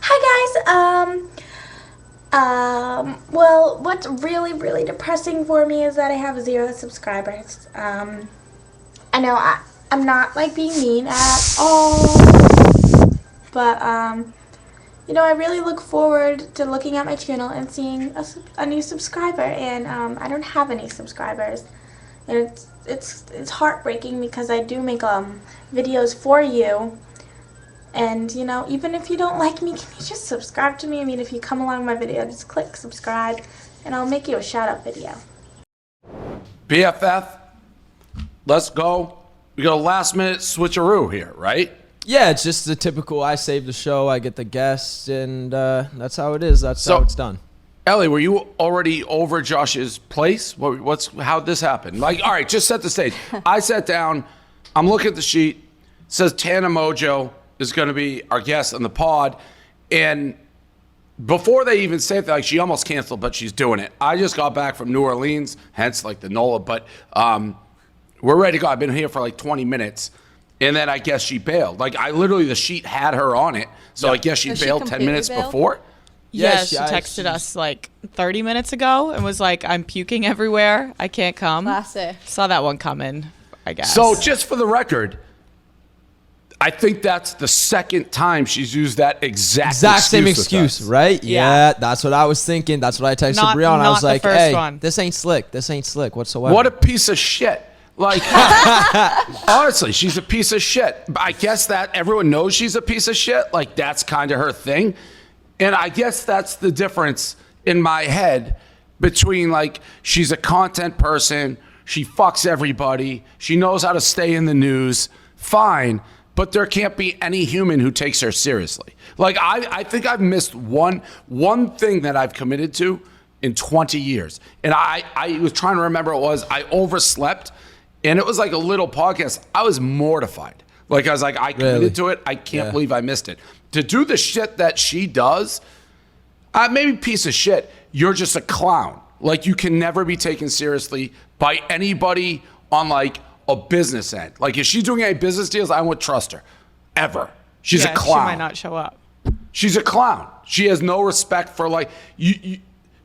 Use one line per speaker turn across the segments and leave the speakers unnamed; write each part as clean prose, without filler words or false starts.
Hi guys. Well, what's really, really depressing for me is that I have 0 subscribers. I know I'm not like being mean at all, but you know, I really look forward to looking at my channel and seeing a new subscriber, and I don't have any subscribers, and it's heartbreaking because I do make videos for you. And, you know, even if you don't like me, can you just subscribe to me? I mean, if you come along my video, just click subscribe, and I'll make you a shout-out video.
BFF, let's go. We got a last-minute switcheroo here, right?
Yeah, it's just the typical I save the show, I get the guests, and that's how it is. That's how it's done.
Ellie, were you already over Josh's place? How'd this happen? Like, all right, just set the stage. I sat down. I'm looking at the sheet. It says Tana Mongeau is going to be our guest on the pod. And before they even say it, like, she almost canceled, but she's doing it. I just got back from New Orleans, hence like the NOLA, but we're ready to go. I've been here for like 20 minutes. And then I guess she bailed. Like, I literally, the sheet had her on it. So I guess she bailed 10 minutes before.
Yeah, she texted us like 30 minutes ago and was like, I'm puking everywhere. I can't come.
Classic.
Saw that one coming, I guess.
So just for the record, I think that's the second time she's used that exact
same excuse, right? Yeah, that's what I was thinking. That's what I texted Briana. I was like, hey, this ain't slick. This ain't slick whatsoever.
What a piece of shit. Like, honestly, she's a piece of shit. I guess that everyone knows she's a piece of shit. Like, that's kind of her thing. And I guess that's the difference in my head between, like, she's a content person. She fucks everybody. She knows how to stay in the news. Fine. But there can't be any human who takes her seriously. Like, I think I've missed one thing that I've committed to in 20 years. And I was trying to remember what it was. I overslept, and it was like a little podcast. I was mortified. Like, I was like, I committed to it. I can't believe I missed it. To do the shit that she does, maybe piece of shit, you're just a clown. Like, you can never be taken seriously by anybody on, like, a business end. Like, if she's doing any business deals, I won't trust her. Ever. She's a clown.
She might not show up.
She's a clown. She has no respect for, like, you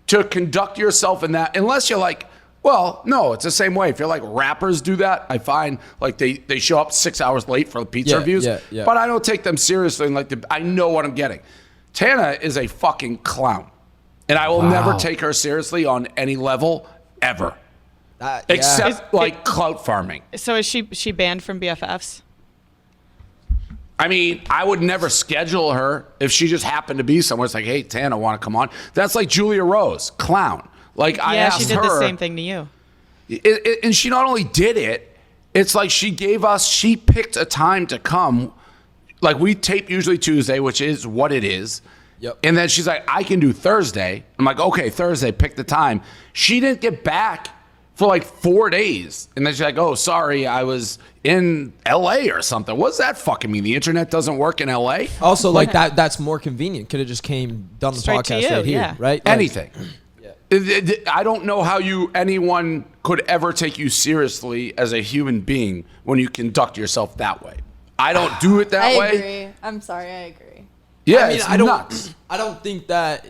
to conduct yourself in that, unless you're like, well, no, it's the same way. If you're like rappers do that, I find like they show up 6 hours late for the pizza reviews, but I don't take them seriously. And like, I know what I'm getting. Tana is a fucking clown, and I will never take her seriously on any level ever. Except clout farming.
So is she banned from BFFs?
I mean, I would never schedule her if she just happened to be somewhere. It's like, hey, Tana, want to come on? That's like Julia Rose, clown. Like, I asked her.
Yeah, she did the same thing to you.
And she not only did it, it's like she picked a time to come. Like, we tape usually Tuesday, which is what it is. Yep. And then she's like, I can do Thursday. I'm like, okay, Thursday, pick the time. She didn't get back for like 4 days. And then she's like, oh, sorry, I was in LA or something. What does that fucking mean? The internet doesn't work in LA?
Also, like, that's more convenient. Could have just done the podcast right here, right?
Anything. I don't know how anyone could ever take you seriously as a human being when you conduct yourself that way. I don't do it that way.
I agree. I'm sorry, I agree.
Yeah,
I mean,
it's nuts.
I don't think that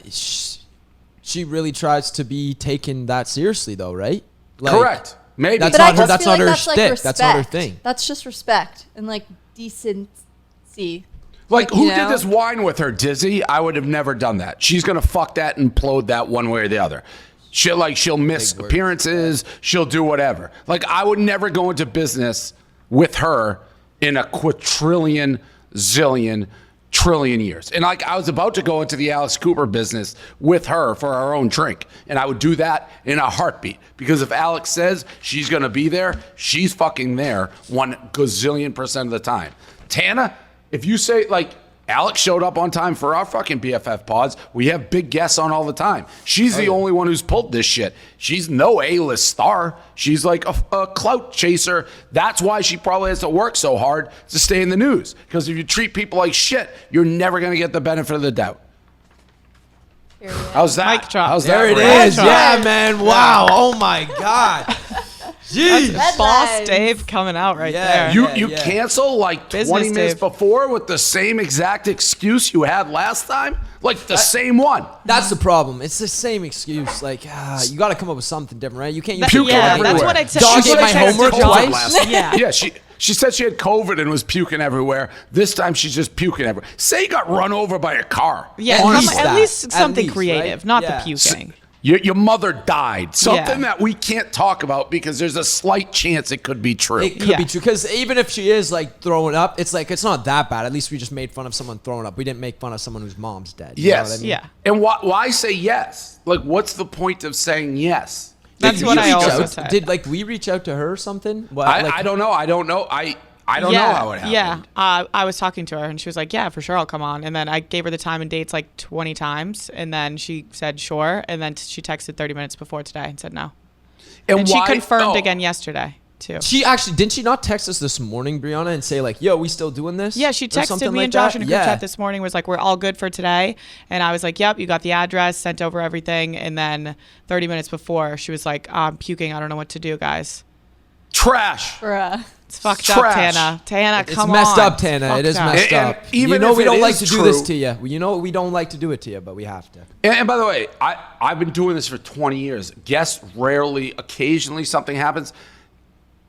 she really tries to be taken that seriously, though, right? Like,
correct. Maybe.
That's not her shtick. That's not her thing.
That's just respect and like decency.
Like, who did this wine with her, Dizzy? I would have never done that. She's going to fuck that and implode that one way or the other. She'll miss appearances. She'll do whatever. Like, I would never go into business with her in a quadrillion, zillion, trillion years. And like, I was about to go into the Alice Cooper business with her for our own drink. And I would do that in a heartbeat. Because if Alex says she's going to be there, she's fucking there 1 gazillion% of the time. Tana, if you say, like, Alex showed up on time for our fucking BFF pods, we have big guests on all the time. She's the only one who's pulled this shit. She's no A-list star. She's like a clout chaser. That's why she probably has to work so hard to stay in the news. Because if you treat people like shit, you're never going to get the benefit of the doubt. How's that?
Mic drop.
How's
there
that?
There it is. Yeah, man. Wow. Oh, my God.
That's Boss Dave coming out right there.
You cancel like 20
Business
minutes
Dave.
before with the same exact excuse you had last time? Like the same one.
That's the problem. It's the same excuse. Like, you got to come up with something different, right? You can't use
Puke everywhere.
That's what I said.
Dog
She
ate
said
my
she had
homework
COVID
twice.
last-
Yeah.
Yeah, she said she had COVID and was puking everywhere. This time she's just puking everywhere. Say you got run over by a car.
Yeah, at least something creative,
right?
not
Yeah.
the puking.
Your mother died. Something
Yeah.
that we can't talk about because there's a slight chance it could be true.
It could be true because even if she is like throwing up, it's like it's not that bad. At least we just made fun of someone throwing up. We didn't make fun of someone whose mom's dead. You know
Yes.
what I mean?
Yeah.
And why say yes? Like, what's the point of saying yes?
That's
Did
what
we
I
reach
also
out?
said.
Did like we reach out to her or something? Well,
I
like,
don't know. I don't know how it happened.
Yeah, I was talking to her and she was like, "Yeah, for sure, I'll come on." And then I gave her the time and dates like 20 times, and then she said sure, and then she texted 30 minutes before today and said no. And she
why-
confirmed
oh.
again yesterday too.
She actually didn't she not text us this morning, Brianna, and say like, "Yo, we still doing this?"
Yeah, she
Or
texted
something
me
like
and Josh
that?
in a group chat this morning, was like, "We're all good for today." And I was like, "Yep, you got the address, sent over everything." And then 30 minutes before, she was like, "I'm puking. I don't know what to do, guys."
Trash.
Bruh.
It's fucked
Trash.
up, Tana. Tana,
It's
come on.
messed up, Tana. It is
Fucked up.
messed
And
up.
even
You know
if
we
it
don't like
is
to do this
true-
to you. You know we don't like to do it to you, but we have to.
And by the way, I've been doing this for 20 years. Guests rarely, occasionally something happens.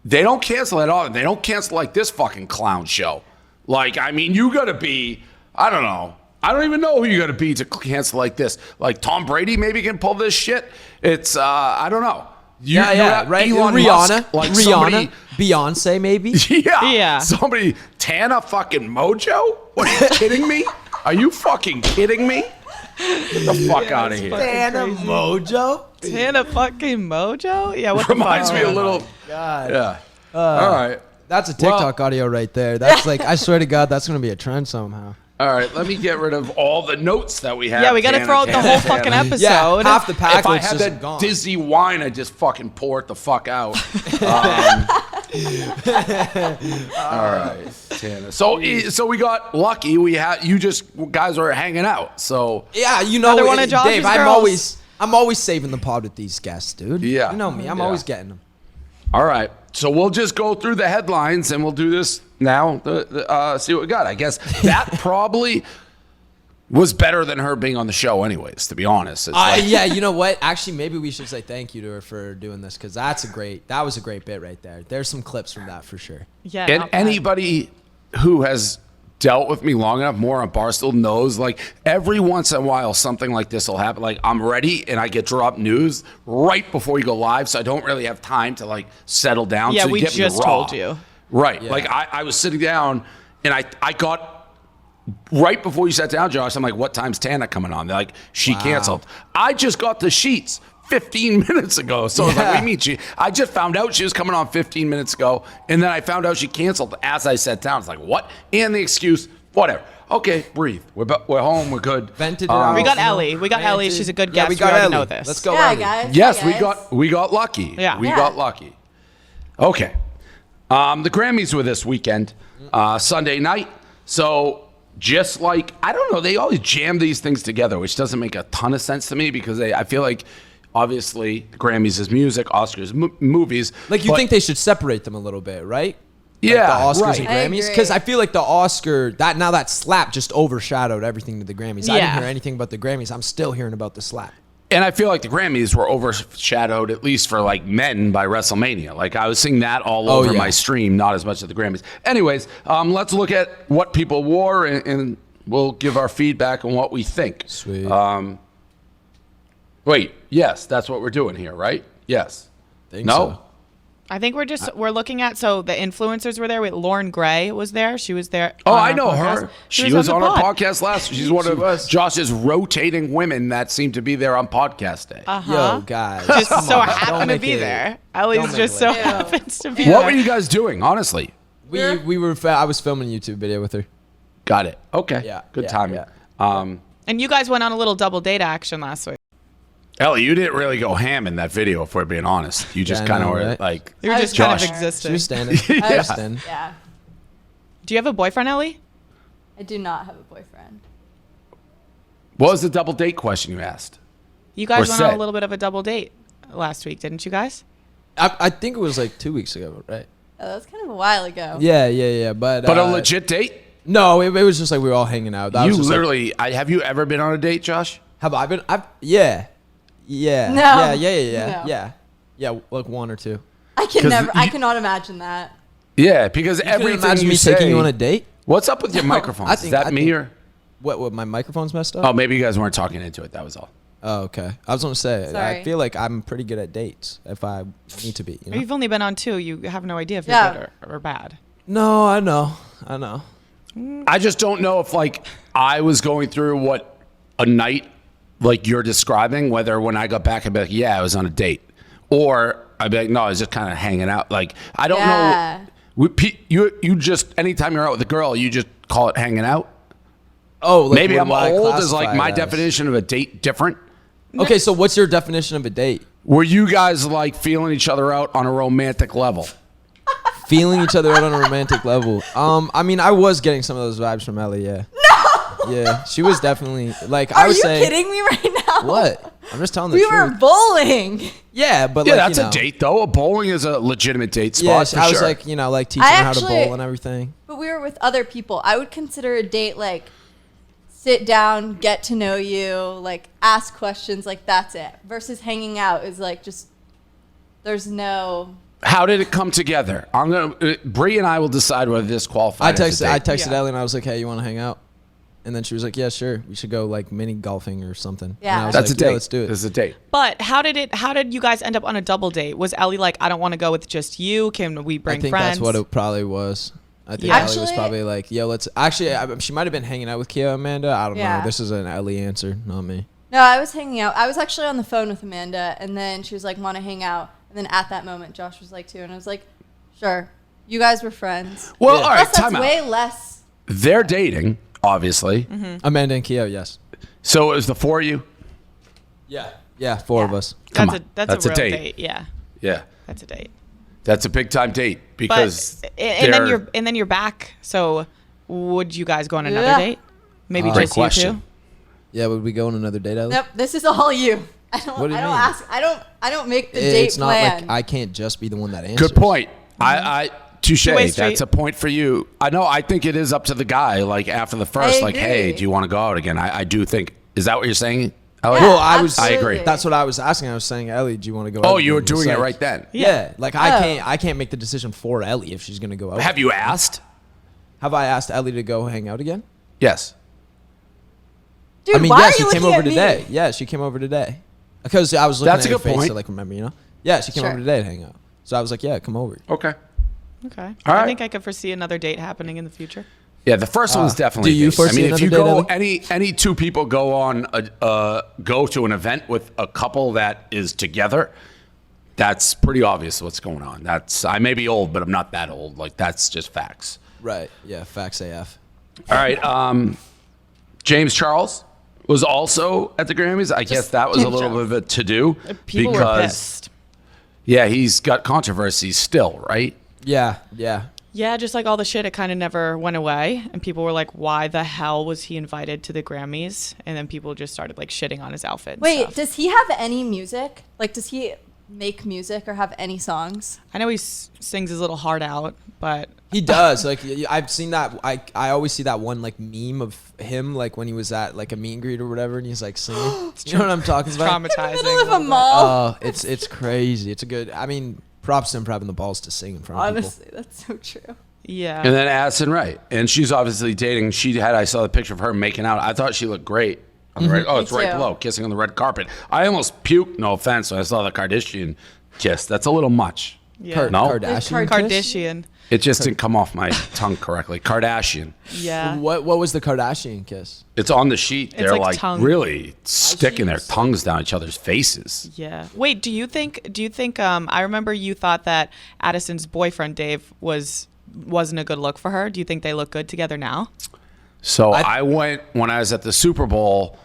They don't cancel at all. They don't cancel like this fucking clown show. Like, I mean, you got to be, I don't know. I don't even know who you got to be to cancel like this. Like Tom Brady maybe can pull this shit. It's, I don't know. You have
right.
Elon
Rihanna,
Musk, like
Rihanna,
somebody,
Beyonce, maybe.
yeah. Somebody, Tana fucking Mojo? What, are you kidding me? Are you fucking kidding me? Get the fuck out of here.
Tana Mojo.
Tana fucking Mojo? Yeah, what
Reminds
the
me
fuck?
a little.
God.
Yeah. All right.
That's a TikTok audio right there. That's like, I swear to God, that's gonna be a trend somehow.
All right. Let me get rid of all the notes that we have.
Yeah, we got to
Tana,
throw out the
Tana,
whole
Tana.
fucking episode.
Yeah, half the pack
If I
was
had
just
that
gone.
dizzy wine, I'd just fucking pour it the fuck out. All right, Tana. So we got lucky. You just guys were hanging out. So
Yeah, you know,
Another one of Josh's
Dave.
girls.
I'm always saving the pod with these guests, dude.
Yeah.
You know me. I'm
Yeah.
always getting them.
all right. So we'll just go through the headlines and we'll do this now. See what we got. I guess that probably was better than her being on the show, anyways. To be honest. It's like,
Yeah, you know what? Actually, maybe we should say thank you to her for doing this because that was a great bit right there. There's some clips from that for sure.
Yeah.
And
not bad.
anybody who has dealt with me long enough, more on Barstool, knows like every once in a while something like this will happen. Like I'm ready and I get dropped news right before we go live, so I don't really have time to like settle down.
Yeah,
so you
we
get me
just
raw.
told you.
Right.
Yeah.
Like I was sitting down and I got right before you sat down, Josh, I'm like, what time's Tana coming on? They're like, she canceled. I just got the sheets 15 minutes ago. So I was like, what do you mean? I just found out she was coming on 15 minutes ago. And then I found out she canceled as I sat down. It's like, what? And the excuse, whatever. Okay, breathe. We're home. We're good.
Vented it out.
We got
you know,
Ellie. We got Ellie.
ranted.
She's a good
Yeah,
guest.
we got
already
Ellie.
know this.
Let's go,
Yeah,
Ellie.
guys.
Yes,
Hi, guys.
we got lucky.
Yeah.
We
Yeah.
got lucky. Okay. The Grammys were this weekend, Sunday night. So just like, I don't know, they always jam these things together, which doesn't make a ton of sense to me because I feel like obviously the Grammys is music, Oscars movies.
Like you
but-
think they should separate them a little bit, right?
Yeah,
like the Oscars
right.
and
I
Grammys,
agree.
because I feel like the Oscar that slap just overshadowed everything to the Grammys. I didn't
Yeah.
hear anything about the Grammys. I'm still hearing about the slap.
And I feel like the Grammys were overshadowed, at least for like men, by WrestleMania. Like I was seeing that all over
yeah.
my stream, not as much at the Grammys. Anyways, let's look at what people wore and we'll give our feedback on what we think.
Sweet.
Wait, yes, that's what we're doing here, right? Yes.
Think
No?
so.
I think we're looking at, so the influencers were there. Lauren Gray was there. She was there.
Oh,
on
I
our
know
podcast.
her. She was on our
pod.
podcast last. She's one of
was.
Josh's rotating women that seem to be there on podcast day.
Yo, guys.
Just
come
so
on, don't
happened to
make
be
it-
there.
don't
Ellie's
make
just
it
so
like-
happens to be
What
there.
were you guys doing, honestly?
We were. I was filming a YouTube video with her.
Got it. Okay.
Yeah,
Good
yeah,
timing.
yeah.
And you guys went on a little double date action last week.
Ellie, you didn't really go ham in that video, if we're being honest. You just
Yeah, I
kind of
know,
were
right?
like,
You were
I
just
was
kind of
Josh.
She
existing.
was standing.
Yeah.
Was standing.
Yeah.
Do you have a boyfriend, Ellie?
I do not have a boyfriend.
what was the double date question you asked?
You guys
Or
went on
said.
a little bit of a double date last week, didn't you guys?
I think it was like 2 weeks ago, right?
Oh, that was kind of a while ago.
Yeah. But
a legit date?
No, it was just like we were all hanging out. That
You
was just
literally, have you ever been on a date, Josh?
have I been? Yeah.
No.
Yeah, like one or two.
I can never. I cannot imagine that.
Yeah, because
You can
everything
imagine
you
me
say,
taking you on a date?
What's up with your microphones?
I
Is
think-
that
I
me
think-
or?
What, my microphone's messed up?
Oh, maybe you guys weren't talking into it. That was all.
Oh, okay. I was going to say,
Sorry.
I feel like I'm pretty good at dates if I need to be. You know?
You've only been on 2. You have no idea if you're
Yeah.
good or bad.
No, I know.
I just don't know if like I was going through what a night like you're describing, whether when I got back I'd be like, yeah, I was on a date. Or I'd be like, no, I was just kind of hanging out. Like, I don't know. You just, anytime you're out with a girl, you just call it hanging out?
Oh, like
Maybe I'm
what I
old. Is like
classify
my
it as.
definition of a date different?
Okay, so what's your definition of a date?
Were you guys like feeling each other out on a romantic level?
Feeling each other out on a romantic level. I mean, I was getting some of those vibes from Ellie, yeah. No! Yeah, she was definitely, like, I
Are
was
you
saying.
kidding me right now?
What? I'm just telling the
We
truth.
were bowling.
Yeah, but
Yeah,
like,
that's
you know,
a date though. A bowling is a legitimate date spot.
Yeah,
for
I was
sure.
like, you know, like teaching her how to
actually-
bowl and everything.
But we were with other people. I would consider a date like sit down, get to know you, like ask questions, like that's it. Versus hanging out is like just there's no.
How did it come together? I'm gonna. Bree and I will decide whether this qualifies.
I
as a
texted
date.
Yeah.
Ellie and I was like, hey, you want to hang out? And then she was like, yeah, sure. We should go like mini golfing or something.
Yeah.
And I was
That's
like,
a date.
Yeah, let's do it.
This is a date.
But how did you guys end up on a double date? Was Ellie like, I don't want to go with just you? Can we bring
I think
friends?
that's what it probably was. I think
Yeah.
Ellie was
Actually-
probably like, yo, let's. Actually, she might have been hanging out with Kia Amanda. I don't
Yeah.
know. This is an Ellie answer, not me.
No, I was hanging out. I was actually on the phone with Amanda, and then she was like, "Want to hang out?" And then at that moment, Josh was like, "Too," and I was like, "Sure." You guys were friends.
Well,
Yeah.
all right.
Plus, that's
Time out.
way less.
They're dating, obviously.
Amanda and Kia, yes.
So it was the four of you.
Yeah, four of
Yeah.
us.
Come
That's
on.
that's a real
date.
date. Yeah,
Yeah,
that's a date.
that's a big time date because
But and
they're-
then you're back. So would you guys go on another
Yeah.
date? Maybe
Great
just you
question.
two.
Yeah, would we go on another date, Ellie?
Nope, this is all you. I don't.
What do you
I don't
mean?
ask. I don't make the date
It's not
plan.
like I can't just be the one that answers.
good point. I touche.
Two-way
That's
street.
a point for you. I know. I think it is up to the guy. Like after the first, like, hey,
agree.
do you want to go out again? I do think. Is that what you're saying? Ellie?
Yeah,
Well, I agree.
absolutely.
That's what I was asking. I was saying, Ellie, do you want to go?
Oh,
out
you were
again?
doing
It's
it
like-
right then.
Yeah, like
Oh.
I can't make the decision for Ellie if she's gonna go out.
Have you asked?
Have I asked Ellie to go hang out again?
Yes.
Dude,
I mean,
why
yeah,
are
she
you
came
looking
over
at me?
today. Yeah, she came over today. Because I was looking
That's
at
a
her
good
face
point.
to like remember, you know. Yeah, she came
Sure.
over today to hang out. So I was like, yeah, come over.
Okay.
Okay.
All
I
right.
think I could foresee another date happening in the future.
Yeah, the first one's definitely.
do you
based. I
foresee
mean, if
another
you
date,
go
Ellie?
any two people go on go to an event with a couple that is together, that's pretty obvious what's going on. That's I may be old, but I'm not that old. Like that's just facts.
Right. Yeah. Facts AF.
All right. James Charles was also at the Grammys. I guess that was a
James
little bit of a to do
People were
because
pissed.
yeah, he's got controversy still, right?
Yeah. Yeah.
Yeah, just like all the shit, it kind of never went away. And people were like, why the hell was he invited to the Grammys? And then people just started like shitting on his outfit. And
Wait,
stuff.
does he have any music? Like, does he make music or have any songs?
I know he sings his little heart out, but
He does. Like I've seen that. I always see that one like meme of him like when he was at like a meet and greet or whatever, and he's like singing. You know what I'm talking about?
traumatizing.
Middle of a
little bit.
mall.
Oh, it's crazy. It's a good. I mean, props to him for having the balls to sing in front of
Honestly, that's so true.
Yeah.
And then Addison Rae, and she's obviously dating. I saw the picture of her making out. I thought she looked great. On the red, oh, it's
Me
right
too.
below, kissing on the red carpet. I almost puked. No offense, when I saw the Kardashian kiss. That's a little much.
Yeah.
No?
Kardashian.
Kardashian.
It just didn't come off my tongue correctly. Kardashian.
Yeah.
What was the Kardashian kiss?
It's on the sheet. They're
like
like
tongue.
really sticking their tongues down each other's faces.
Yeah. Wait, do you think I remember you thought that Addison's boyfriend Dave wasn't a good look for her. Do you think they look good together now?
So I went when I was at the Super Bowl.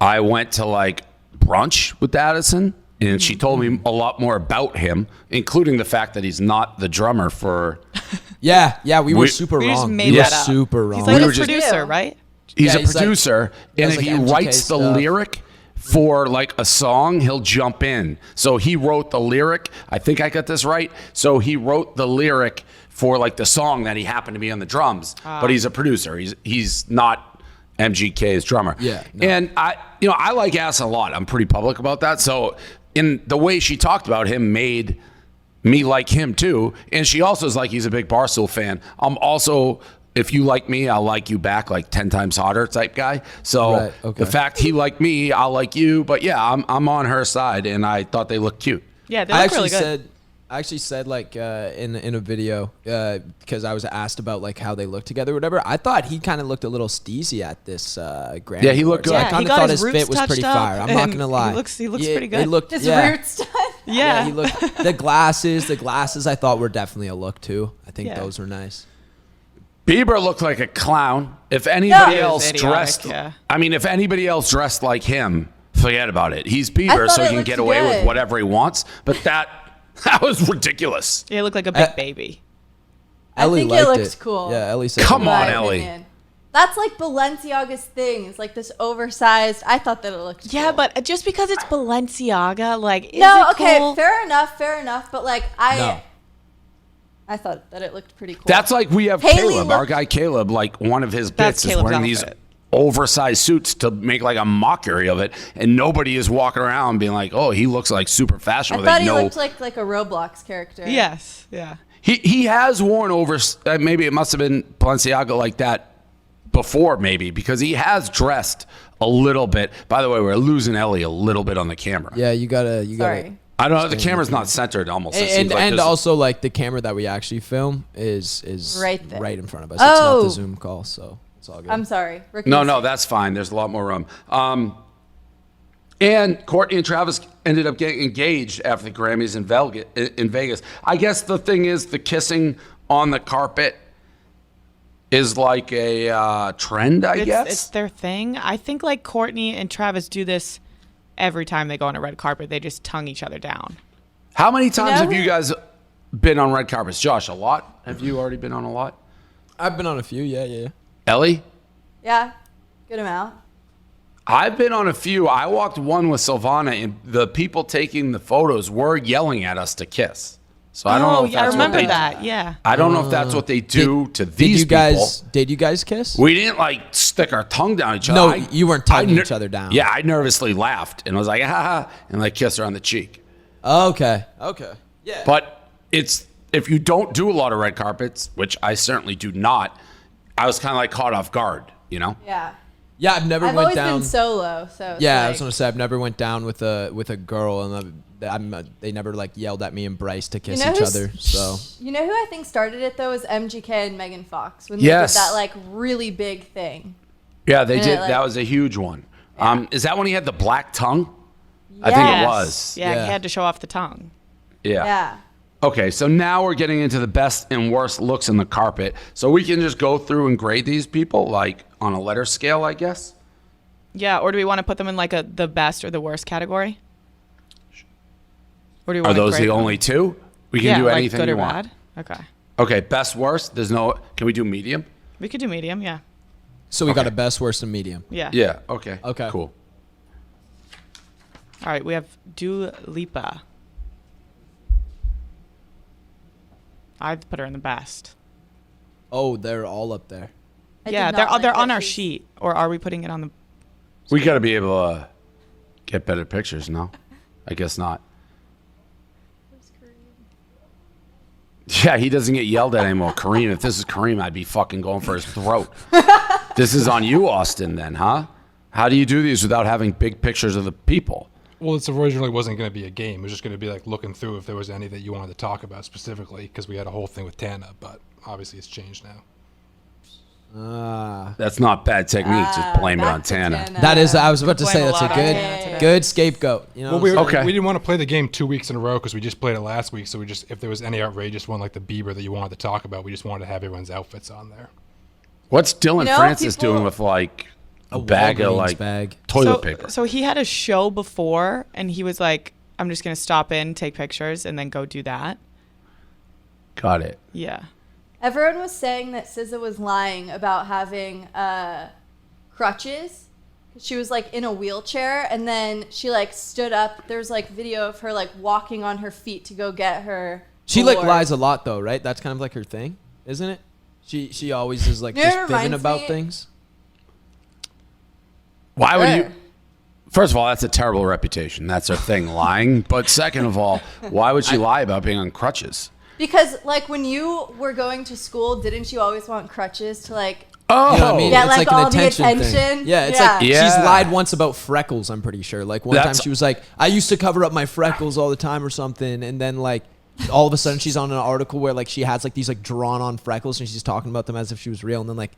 I went to like brunch with Addison, and she told me a lot more about him, including the fact that he's not the drummer for.
Yeah, we were
We-
super
we just
wrong.
made
We were
that up.
super wrong.
He's like
We
a
were just-
producer,
Yeah.
right?
He's
Yeah,
a
he's like-
producer,
he
and
has,
if
like,
he
MGK
writes the
stuff.
lyric for like a song, he'll jump in. So he wrote the lyric. I think I got this right. So he wrote the lyric for like the song that he happened to be on the drums, but he's a producer. He's not MGK's drummer.
Yeah. No.
And I like Ass a lot. I'm pretty public about that. So in the way she talked about him made me like him too. And she also is like, he's a big Barstool fan. I'm also, if you like me, I'll like you back, like 10 times hotter type guy. So
Right, okay.
the fact he liked me, I'll like you. But yeah, I'm on her side, and I thought they looked cute.
Yeah, they look really good.
I actually said like in a video because I was asked about like how they look together or whatever. I thought he kind of looked a little steezy at this Grammy.
Yeah, he looked good.
I
Yeah,
kind
he
of
got
thought
his
his
roots
fit was pretty
touched up,
fire. I'm not
and
gonna lie.
he looks
Yeah,
pretty good.
It looked,
His
yeah.
roots done.
Yeah.
He looked the glasses I thought were definitely a look too. I think
Yeah.
those were nice.
Bieber looked like a clown. If anybody
No.
else
Idiotic,
dressed,
yeah.
I mean, if anybody else dressed like him, forget about it. He's Bieber,
thought
so
it
he can
looked
get away with
good.
whatever he wants. But that was ridiculous.
Yeah, he looked like a big baby.
I
Ellie
think it
liked
looks cool.
Yeah, Ellie said.
Come
it.
on,
My
Ellie.
opinion. That's like Balenciaga's thing. It's like this oversized. I thought that it looked
Yeah,
cool.
but just because it's Balenciaga, like, is
No,
it
okay,
cool?
fair enough. But like
No.
I thought that it looked pretty cool.
That's like we have
Haley
Caleb, our
looked-
guy Caleb, like one of his
That's
bits is
Caleb's
wearing these
outfit.
oversized suits to make like a mockery of it. And nobody is walking around being like, oh, he looks like super fashion.
I
with
thought
like,
he
no,
looked like a Roblox character.
Yes, yeah.
He has worn maybe it must have been Balenciaga like that before, maybe, because he has dressed a little bit. By the way, we're losing Ellie a little bit on the camera.
Yeah, you gotta.
Sorry.
I don't know. The camera's not centered almost. It
And
seems like there's-
also like the camera that we actually film is
Right there.
right in front of us.
Oh.
It's not the Zoom call, so it's all good.
I'm sorry. Ricky
No,
was
no,
saying-
that's fine. There's a lot more room. And Courtney and Travis ended up getting engaged after the Grammys in Vegas. I guess the thing is, the kissing on the carpet is like a trend, I guess.
It's their thing. I think like Courtney and Travis do this every time they go on a red carpet. They just tongue each other down.
How many times
know
have you guys been on red carpets? Josh, a lot? Have you already been on a lot?
I've been on a few. Yeah.
Ellie?
Yeah, good amount.
I've been on a few. I walked one with Silvana, and the people taking the photos were yelling at us to kiss. So I don't know if
yeah, I
that's
remember
what they
that. Yeah.
I don't know if that's what they do to these
Did you guys kiss?
people. We didn't like stick our tongue down each other.
No, you weren't tonguing
ner-
each other down.
Yeah, I nervously laughed and was like, ha ha, and like kissed her on the cheek.
Okay. Yeah.
But it's if you don't do a lot of red carpets, which I certainly do not, I was kind of like caught off guard, you know?
Yeah.
Yeah, I've never
I've
went
always
down.
been solo, so it's
Yeah, I
like,
was gonna say I've never went down with a girl, and they never like yelled at me and Bryce to kiss each
who's-
other. So
You know who I think started it though was MGK and Megan Fox when
Yes.
they did that like really big thing.
Yeah, they
And
did.
it, like-
That was a huge one. Is that when he had the black tongue? I
Yes.
think it was.
Yeah,
Yeah.
he had to show off the tongue.
Yeah.
Okay, so now we're getting into the best and worst looks in the carpet. So we can just go through and grade these people like on a letter scale, I guess.
Yeah, or do we want to put them in like the best or the worst category? Or do you
Are
want
those the only two? We can do anything
like good
you
or
want.
bad? Okay.
Okay, best, worst. There's no. Can we do medium?
We could do medium, yeah.
we got
Okay.
a best, worst, and medium.
Yeah.
Yeah. Okay.
Okay.
Cool.
All right, we have Dua Lipa. I'd put her in the best.
Oh, they're all up there.
I
Yeah,
did not like
they're
that
on our
she's-
sheet, or are we putting it on the?
We got to be able to get better pictures. No, I guess not. Yeah, he doesn't get yelled at anymore. Kareem, if this is Kareem, I'd be fucking going for his throat. This is on you, Austin, then, huh? How do you do these without having big pictures of the people?
Well, it originally wasn't going to be a game. It was just going to be like looking through if there was any that you wanted to talk about specifically because we had a whole thing with Tana, but obviously it's changed now.
That's not bad technique. Just blame it
back
on
to
Tana.
That is. I was about to
Blame
say
a
that's a
lot on Tana today.
good scapegoat. You know.
Well, we
Okay.
didn't want to play the game 2 weeks in a row because we just played it last week. So we just, if there was any outrageous one like the Bieber that you wanted to talk about, we just wanted to have everyone's outfits on there.
What's Dylan
You know,
Francis
people-
doing with like a bag of
Walgreens
like
bag.
toilet paper?
So he had a show before, and he was like, "I'm just gonna stop in, take pictures, and then go do that."
Got it.
Yeah.
Everyone was saying that Siza was lying about having crutches She was like in a wheelchair, and then she like stood up. There's like video of her like walking on her feet to go get her.
She like
award.
lies a lot though, right? That's kind of like her thing, isn't it? She always is like just fibbing about things.
Why would you? First of all, that's a terrible reputation. That's her thing, lying. But second of all, why would she lie about being on crutches?
Because like when you were going to school, didn't you always want crutches to like?
Oh,
You know what I mean?
Get,
It's
like,
like an
all the
attention thing.
attention.
Yeah, it's
Yeah.
like
Yeah.
she's lied once about freckles, I'm pretty sure. Like one time
That's-
she was like, I used to cover up my freckles all the time or something, and then like all of a sudden she's on an article where like she has like these like drawn on freckles and she's talking about them as if she was real, and then like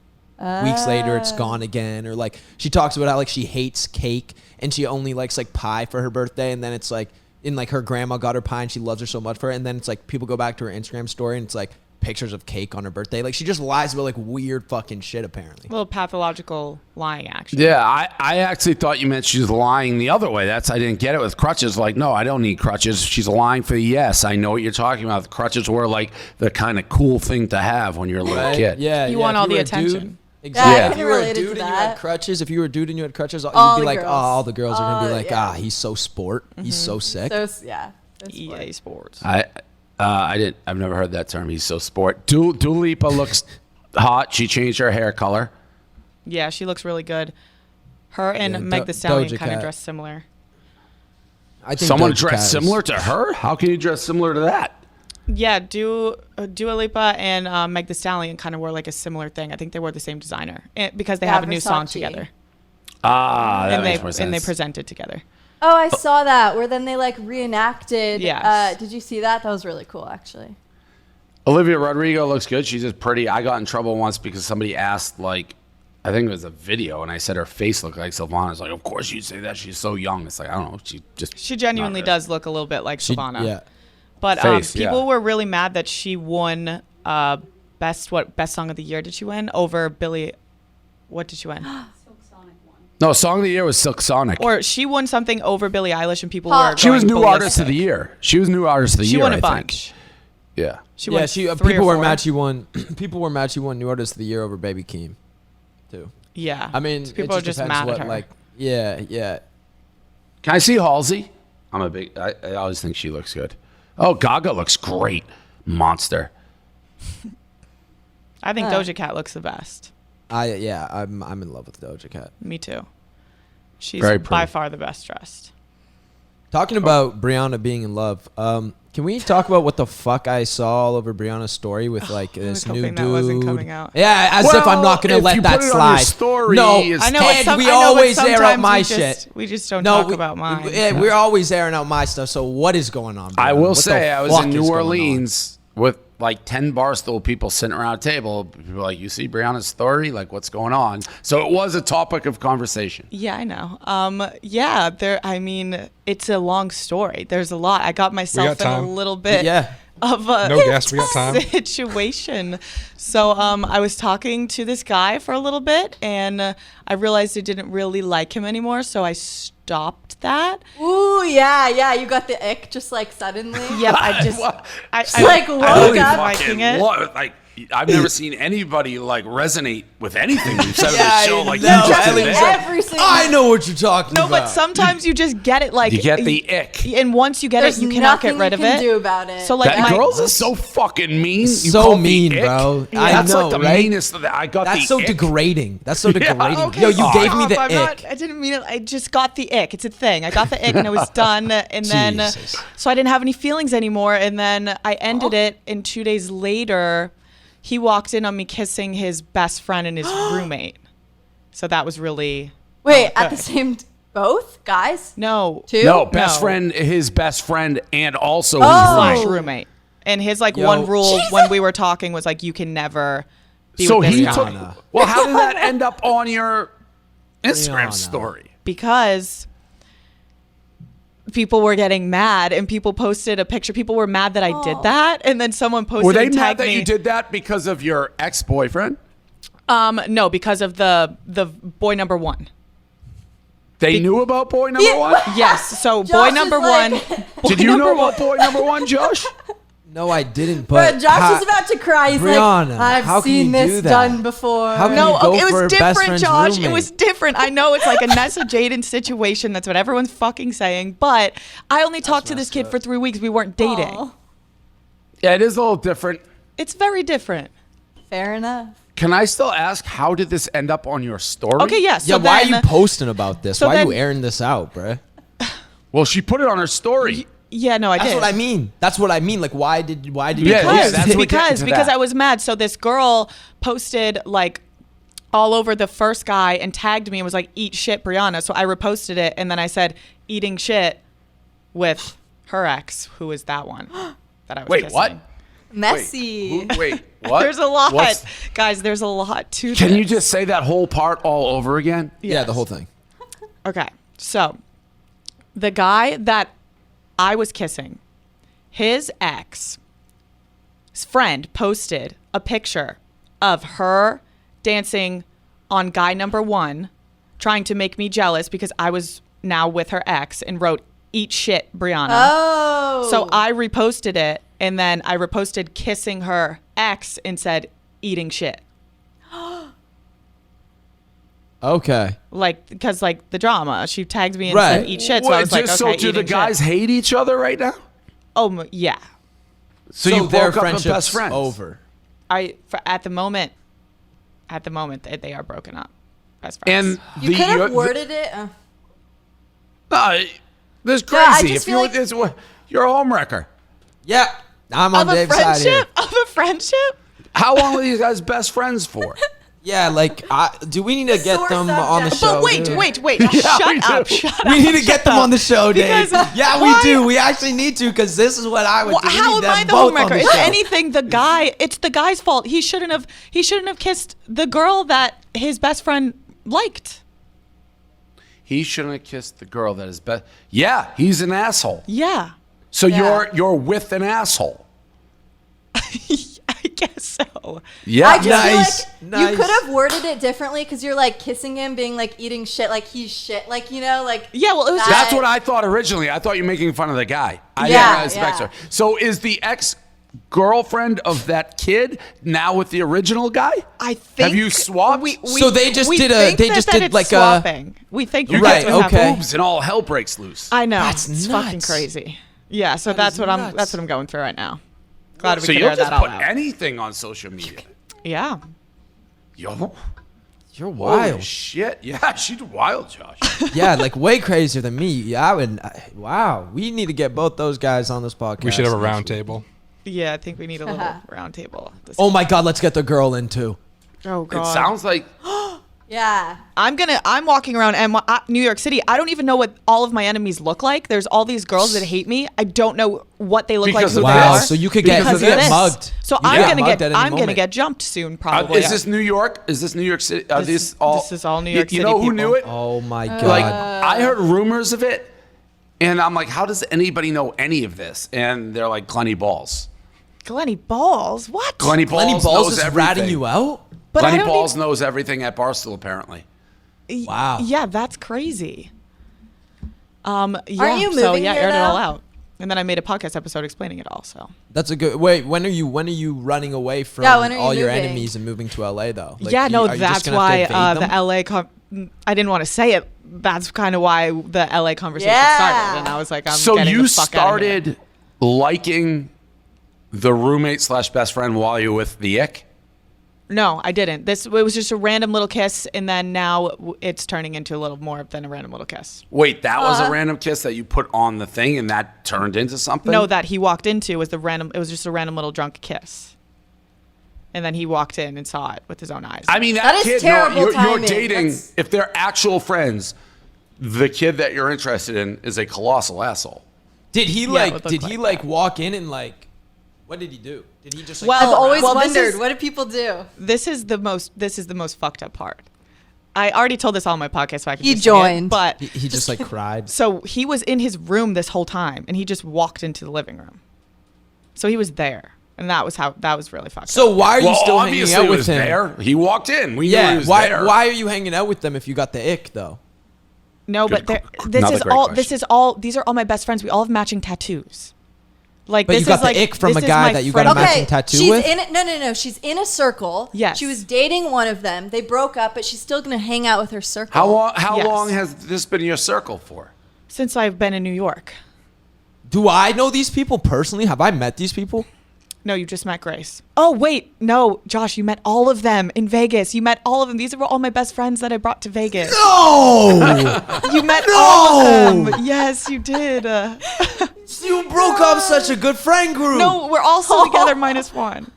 weeks later it's gone again. Or like she talks about how like she hates cake and she only likes like pie for her birthday, and then it's like in like her grandma got her pie and she loves her so much for it, and then it's like people go back to her Instagram story and it's like pictures of cake on her birthday. Like she just lies about like weird fucking shit apparently.
A little pathological lying, actually.
yeah. I actually thought you meant she's lying the other way. I didn't get it with crutches. Like, no, I don't need crutches. She's lying for the yes. I know what you're talking about. The crutches were like the kind of cool thing to have when you're a little kid.
Yeah,
You
yeah.
want
If
all
you
the
were a dude-
attention.
Exactly.
Yeah, I
If
can
you were a
relate to
dude and you had
that.
crutches, if you were a dude and you had crutches,
All
you'd be
the
like,
girls.
oh, all the girls are gonna be like,
yeah.
he's so sport, he's so sick.
So yeah.
EA Sports.
I've never heard that term. He's so sport. Dua Lipa looks hot. She changed her hair color.
Yeah, she looks really good. Her and
Yeah,
Meg the Stallion
Doja
kind of
Cat.
dress similar.
I think
Someone
Doja
dressed
Cat is-
similar to her? How can you dress similar to that?
Yeah, Dua Lipa and Meg the Stallion kind of wore like a similar thing. I think they wore the same designer because they
Yeah,
have a new song
Versace.
together.
That
and
makes more sense.
they presented together.
Oh, I saw that where then they like reenacted.
Yes.
Did you see that? That was really cool, actually.
Olivia Rodrigo looks good. She's just pretty. I got in trouble once because somebody asked, like, I think it was a video, and I said her face looked like Sylvana's. Like, of course you'd say that. She's so young. It's like, I don't know.
She genuinely does look a little bit like Savannah.
Yeah.
But
Face,
people
yeah.
were really mad that she won best song of the year did she win over Billie? What did she win?
No, Song of the Year was Silk Sonic.
Or she won something over Billie Eilish, and people
Pop.
were.
She was
going
New Artist of
ballistic.
the Year. She was New Artist of the
She
Year,
won a
I
bunch.
think. Yeah.
She
Yeah,
won
she
3
people
or
were
4.
mad she won. People were mad she won New Artist of the Year over Baby Keem, too.
Yeah.
I mean,
people are just
depends
mad
what,
at her.
Like, yeah.
Can I see Halsey? I always think she looks good. Oh, Gaga looks great. Monster.
I think Doja Cat looks the best.
I'm in love with Doja Cat.
Me too. She's
Very
by
pretty.
far the best dressed.
Talking about Brianna being in love, can we talk about what the fuck I saw all over Brianna's story with like this
was
new
hoping
dude?
that wasn't coming out.
Yeah, as if I'm not gonna
if
let
you
that
put it on
slide.
your story,
no,
it's-
I know.
Ted,
but
we
I know, but
always air out
sometimes
my
we just-
shit.
We just don't
No,
talk about mine.
Yeah, we're always airing out my stuff. So what is going on?
I
Brianna?
will
What the
say, I was
fuck
in
is
New
going on?
Orleans with like 10 Barstool people sitting around a table. People were like, you see Brianna's story? Like, what's going on? So it was a topic of conversation.
Yeah, I know. Yeah, I mean, it's a long story. There's a lot. I got myself in a
time.
little bit
Yeah.
of a
No guess, we got time.
situation. So I was talking to this guy for a little bit, and I realized I didn't really like him anymore, so I stopped that.
Ooh, yeah. You got the ick just like suddenly.
Yep, I just
What?
I
Like,
I
woke
wasn't
up.
liking it.
What? Like, I've never seen anybody like resonate with anything we've said
Yeah,
on
I
the show. Like,
know.
you just
Ellie
did.
was like,
Every single.
I know what you're talking
No,
about.
but sometimes you just get it. Like
You get the ick.
and once you get
There's
it, you cannot get
nothing
rid
you
of
can
it.
do about it.
So like
That
my
girls are so fucking mean. You
So
call me
mean,
ick?
bro.
Yeah,
I
that's
know,
like the
right?
meanest of that. I got
That's
the
so
ick.
degrading. That's so degrading.
okay,
Yo, you gave me
stop.
the
I'm
ick.
I didn't mean it. I just got the ick. It's a thing. I got the ick and it was done. And then,
Jesus.
so I didn't have any feelings anymore. And then I ended it. And 2 days later, he walked in on me kissing his best friend and his roommate. So that was really
Wait, at the
good.
same both guys?
no
Two?
No, best
No.
friend, his best friend, and also
slash
his roommate.
roommate. And his like
Yo.
one rule when we were talking was like, you can never be
So
with this
he
guy.
took.
Brianna.
Well, how did that end up on your Instagram
Brianna.
story?
Because people were getting mad and people posted a picture. People were mad that I did that, and then someone posted
Were they
and
mad
tagged
that
me.
you did that because of your ex-boyfriend?
No, because of the boy number one.
They knew about boy number one?
Yes, so
Josh
boy
is
number
like-
one.
Did you know about boy number one, Josh?
No, I didn't.
But
But
Josh is about to cry. He's
Brianna,
like,
how
I've
can you
seen
do
this
that?
done before.
How can
No,
you go
it
for
was
a best
different,
friend's
Josh.
roommate?
It was different. I know it's like a Nessa Jaden situation. That's what everyone's fucking saying. But I only talked to this kid for 3 weeks. We weren't dating.
Aw.
Yeah, it is a little different.
It's very different.
Fair enough.
Can I still ask, how did this end up on your story?
Okay, yes.
Yeah,
so
why are
then-
you posting about this?
so
Why are you
then-
airing this out, bruh?
Well, she put it on her story.
Yeah, no, I
That's
did.
what I mean. That's what I mean. Like, why did you
Yeah,
post
yeah,
it?
that's what
because
getting to that.
I was mad. So this girl posted like all over the first guy and tagged me and was like, "Eat shit, Brianna." So I reposted it and then I said, "Eating shit" with her ex, who is that one that I was
Wait,
kissing.
what?
Messy.
Wait, what?
There's a lot,
What's-
guys. There's a lot to.
Can
this.
you just say that whole part all over again?
Yeah, the
Yes.
whole thing.
Okay, so the guy that I was kissing, his ex friend posted a picture of her dancing on guy number 1, trying to make me jealous because I was now with her ex, and wrote, "Eat shit, Brianna."
Oh.
So I reposted it, and then I reposted kissing her ex and said, "Eating shit."
Okay.
Like, because like the drama, she tagged me and
Right.
said, "Eat shit." So
What,
I was like,
just
okay,
so do the
eating
guys
shit.
hate each other right now?
Yeah.
So, you
their
broke up with
friendship's
best friends.
over.
At the moment, they are broken up. Best friends.
And
you could have worded it.
this
No, I
crazy.
just
If
feel
you're a homewrecker.
Yeah, I'm on
of a
Dave's side here.
friendship? Of a friendship?
How long were these guys best friends for?
Yeah, like, do we need to get
Sore
them on the
subject.
show?
But wait,
dude?
wait.
we
Shut
do.
up. Shut up.
We need to get them on the show, Dave.
Because
Yeah,
why-
we do. We actually need to, because this is what I would
Well,
do. We
how
need
am I
them
the
both on
homewrecker?
the
If
show.
anything, it's the guy's fault. He shouldn't have kissed the girl that his best friend liked.
He shouldn't have kissed the girl that is best. Yeah, he's an asshole.
Yeah.
So
Yeah.
you're with an asshole.
I guess so.
Yeah.
I just
Nice,
feel like
nice.
you could have worded it differently because you're like kissing him, being like eating shit, like he's shit, like like.
Yeah, well, it was
That's what I thought originally. I thought you were making fun of the guy. I didn't
Yeah,
realize the
yeah.
backstory. So is the ex-girlfriend of that kid now with the original guy?
I think.
Have you swapped?
So they just
we
did
think
just
that
did
it's
like
swapping. We think
You
Right,
get
that's
two
okay.
boobs and all hell breaks loose.
I know.
That's
it's fucking
nuts.
crazy. Yeah, so
That is
that's
nuts.
what I'm going through right now. Glad we
So
could
you'll
air
just
that all
put
out.
anything on social media.
Yeah.
Yo,
You're
holy
wild.
shit. Yeah, she's wild, Josh.
Yeah, like way crazier than me. Yeah, wow. We need to get both those guys on this podcast.
We should have a
next
round
week.
table.
Yeah, I think we need a little round table.
Oh my God, let's get the girl in too.
Oh
It
god.
sounds like
Yeah.
I'm walking around New York City. I don't even know what all of my enemies look like. There's all these girls that hate me. I don't know what they look
Because
like.
of
Who
Wow,
they are.
so you could
Because
get,
of
you get
this.
mugged.
So
You
I'm gonna
mugged
get
at any
I'm gonna
moment.
get jumped soon probably.
is this New York? Is this New York City? Are
This-
these all?
this is all New York
You
City
know who
people.
knew it?
Oh my God.
Like I heard rumors of it, and I'm like, how does anybody know any of this? And they're like, Glenny Balls.
Glenny Balls? What?
Glenny Balls,
Lenny Balls
knows
is
everything.
ratting you out?
But I
Glenny
don't
Balls knows everything at Barstool, apparently.
Wow.
Yeah, that's crazy. Yeah,
Aren't you
so
moving
yeah,
here
aired it all
now?
out. And then I made a podcast episode explaining it all. So
That's a good. Wait, when are you running away from
Yeah, when are you
all your
moving?
enemies and moving to LA though? Like,
yeah, no,
are you just
that's
gonna have to
why
evade
the
them?
LA. I didn't want to say it. That's kind of why the LA conversation
Yeah.
started, and I was like, I'm
So
getting
you
the fuck outta here.
started liking the roommate / best friend while you were with the ick?
No, I didn't. It was just a random little kiss, and then now it's turning into a little more than a random little kiss.
Wait, that was a random kiss that you put on the thing, and that turned into something?
No, that he walked into was the random. It was just a random little drunk kiss, and then he walked in and saw it with his own eyes.
I mean,
That
that
is
kid,
terrible
you're
timing.
dating,
That's-
if they're actual friends, the kid that you're interested in is a colossal asshole.
Did he
Yeah, it
like?
would look
Did he
like
like walk in and like? What did he do? Did he just like?
Well,
I've always
this
wondered,
is-
what do people do?
This is the most fucked up part. I already told this all on my podcast, so I can
He
just say it,
joined.
but
he just like cried.
so he was in his room this whole time, and he just walked into the living room. So he was there, and that was really fucked up.
So why are you
Well,
still hanging
obviously
out
it
with
was
him?
there. He walked in. We knew he
Yeah.
was
Why?
there.
Why are you hanging out with them if you got the ick though?
No,
Good
but
another great question.
these are all my best friends. We all have matching tattoos. Like
But
this
you got
is like
the ick from
this
a
is
guy
my
that you got
friend-
a matching tattoo
she's
with?
in it. No. She's in a circle.
Yes.
She was dating one of them. They broke up, but she's still gonna hang out with her circle.
How
Yes.
long has this been your circle for?
Since I've been in New York.
Do I know these people personally? Have I met these people?
No, you just met Grace. Oh, wait. No, Josh, you met all of them in Vegas. You met all of them. These are all my best friends that I brought to Vegas.
No!
You met all of them. Yes, you did.
You broke up such a good friend group.
No, we're all still together minus one.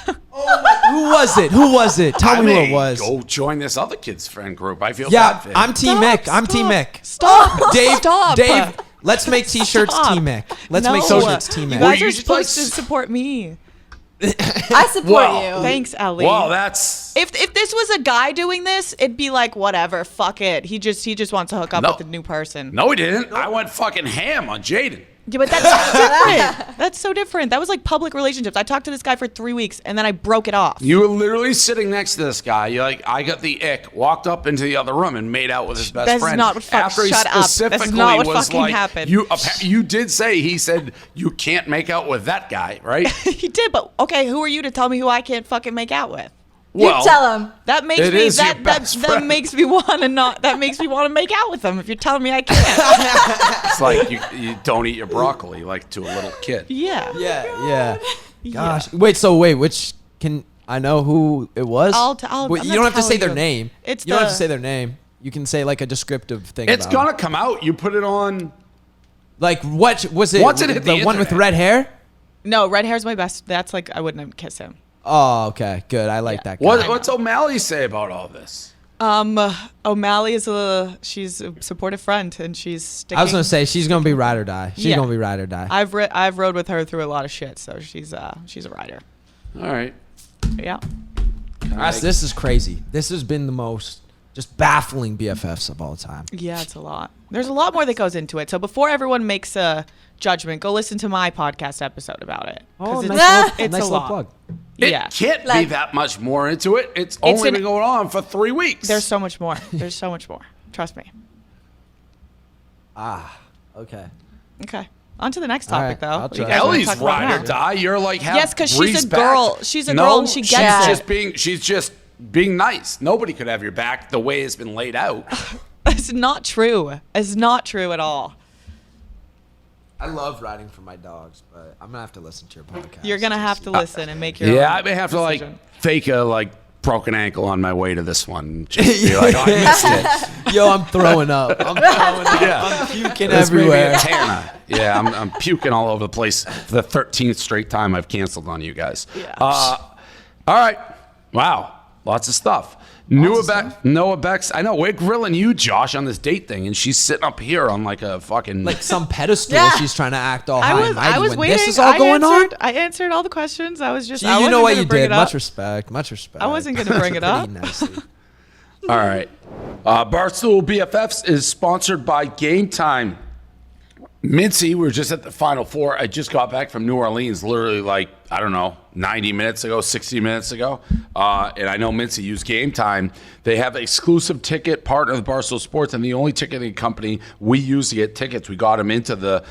Who was it? Who was it? Tell me who it was.
Go join this other kid's friend group. I feel
Yeah,
bad for him.
I'm Team Mick. I'm Team Mick.
Stop.
Dave,
Stop.
Dave, let's make t-shirts
Stop.
Team Mick. Let's
No.
make t-shirts Team
You
Mick.
guys
you
are
just like
supposed to support me.
I support
Well,
you.
Thanks, Ellie.
Well, that's
If this was a guy doing this, it'd be like whatever, fuck it. He just wants to hook up
No.
with a new person.
no, he didn't. I went fucking ham on Jaden.
Yeah, but that's different. That's so different. That was like public relationships. I talked to this guy for 3 weeks and then I broke it off.
You were literally sitting next to this guy. You're like, I got the ick. Walked up into the other room and made out with his best
That's
friend.
not what fuck-
After he
shut up. That's
specifically
not what
was
fucking
like,
happened.
You did say he said you can't make out with that guy, right?
He did, but okay, who are you to tell me who I can't fucking make out with?
You tell him.
That makes
It
me
is your
that
best
that
friend.
makes me want to make out with them if you're telling me I can't.
It's like you don't eat your broccoli like to a little kid.
Yeah.
Yeah. Gosh. Wait, which can I know who it was?
I'll
Wait,
I'm
you
not
don't have to say
telling
their
you.
name.
It's
You don't have
the-
to say their name. You can say like a descriptive thing.
It's
about
gonna come out. You put it on.
Like what was it?
Once it hit
the
the
one with
internet.
red hair?
No, red hair's my best. That's like I wouldn't kiss him.
Oh, okay, good. I like that guy.
What's O'Malley say about all this?
O'Malley she's a supportive friend and she's sticking.
I was gonna say she's gonna be ride or die. She's
Yeah.
gonna be ride or die.
I've rode with her through a lot of shit, so she's a rider.
All right.
Yeah.
This is crazy. This has been the most just baffling BFFs of all time.
Yeah, it's a lot. There's a lot more that goes into it. So before everyone makes a judgment, go listen to my podcast episode about it. 'Cause it's, it's
nice
a
little
lot.
plug.
It
Yeah.
can't be
Like-
that much more into it. It's only
an-
been going on for 3 weeks.
There's so much more. There's so much more. Trust me.
Okay.
Okay. On to the next
All
topic,
right, I'll
though. You
try.
guys wanna
Ellie's
talk about
ride or
now?
die. You're like half
Yes, 'cause she's
breeze
a
back.
girl. She's a
No,
girl and she gets it.
She's just being nice. Nobody could have your back the way it's been laid out.
It's not true. It's not true at all.
I love riding for my dogs, but I'm gonna have to listen to your podcast.
You're gonna have to listen and make your
Yeah,
own
I may have to
decision.
fake a broken ankle on my way to this one. Just be like, oh, I missed it.
Yo, I'm throwing up. I'm throwing up.
Yeah.
I'm puking
This may be
everywhere.
a Tana. Yeah, I'm puking all over the place for the 13th straight time I've canceled on you guys.
Yeah.
All right. Wow. Lots of stuff. Noah Beck's. I know we're grilling you, Josh, on this date thing, and she's sitting up here on like a fucking
Like some pedestal.
Yeah.
She's trying to act all high and mighty
I was
when
waiting.
this is all going on.
I answered all the questions. I was just.
You
I wasn't
know what
gonna
you
bring
did.
it up.
Much respect. Much respect.
I wasn't gonna bring it up.
Pretty nicely.
All right. Barstool BFFs is sponsored by GameTime. Mincy, we were just at the Final Four. I just got back from New Orleans, literally 90 minutes ago, 60 minutes ago. And I know Mincy used GameTime. They have exclusive ticket partner with Barstool Sports, and the only ticketing company we use to get tickets. We got them into the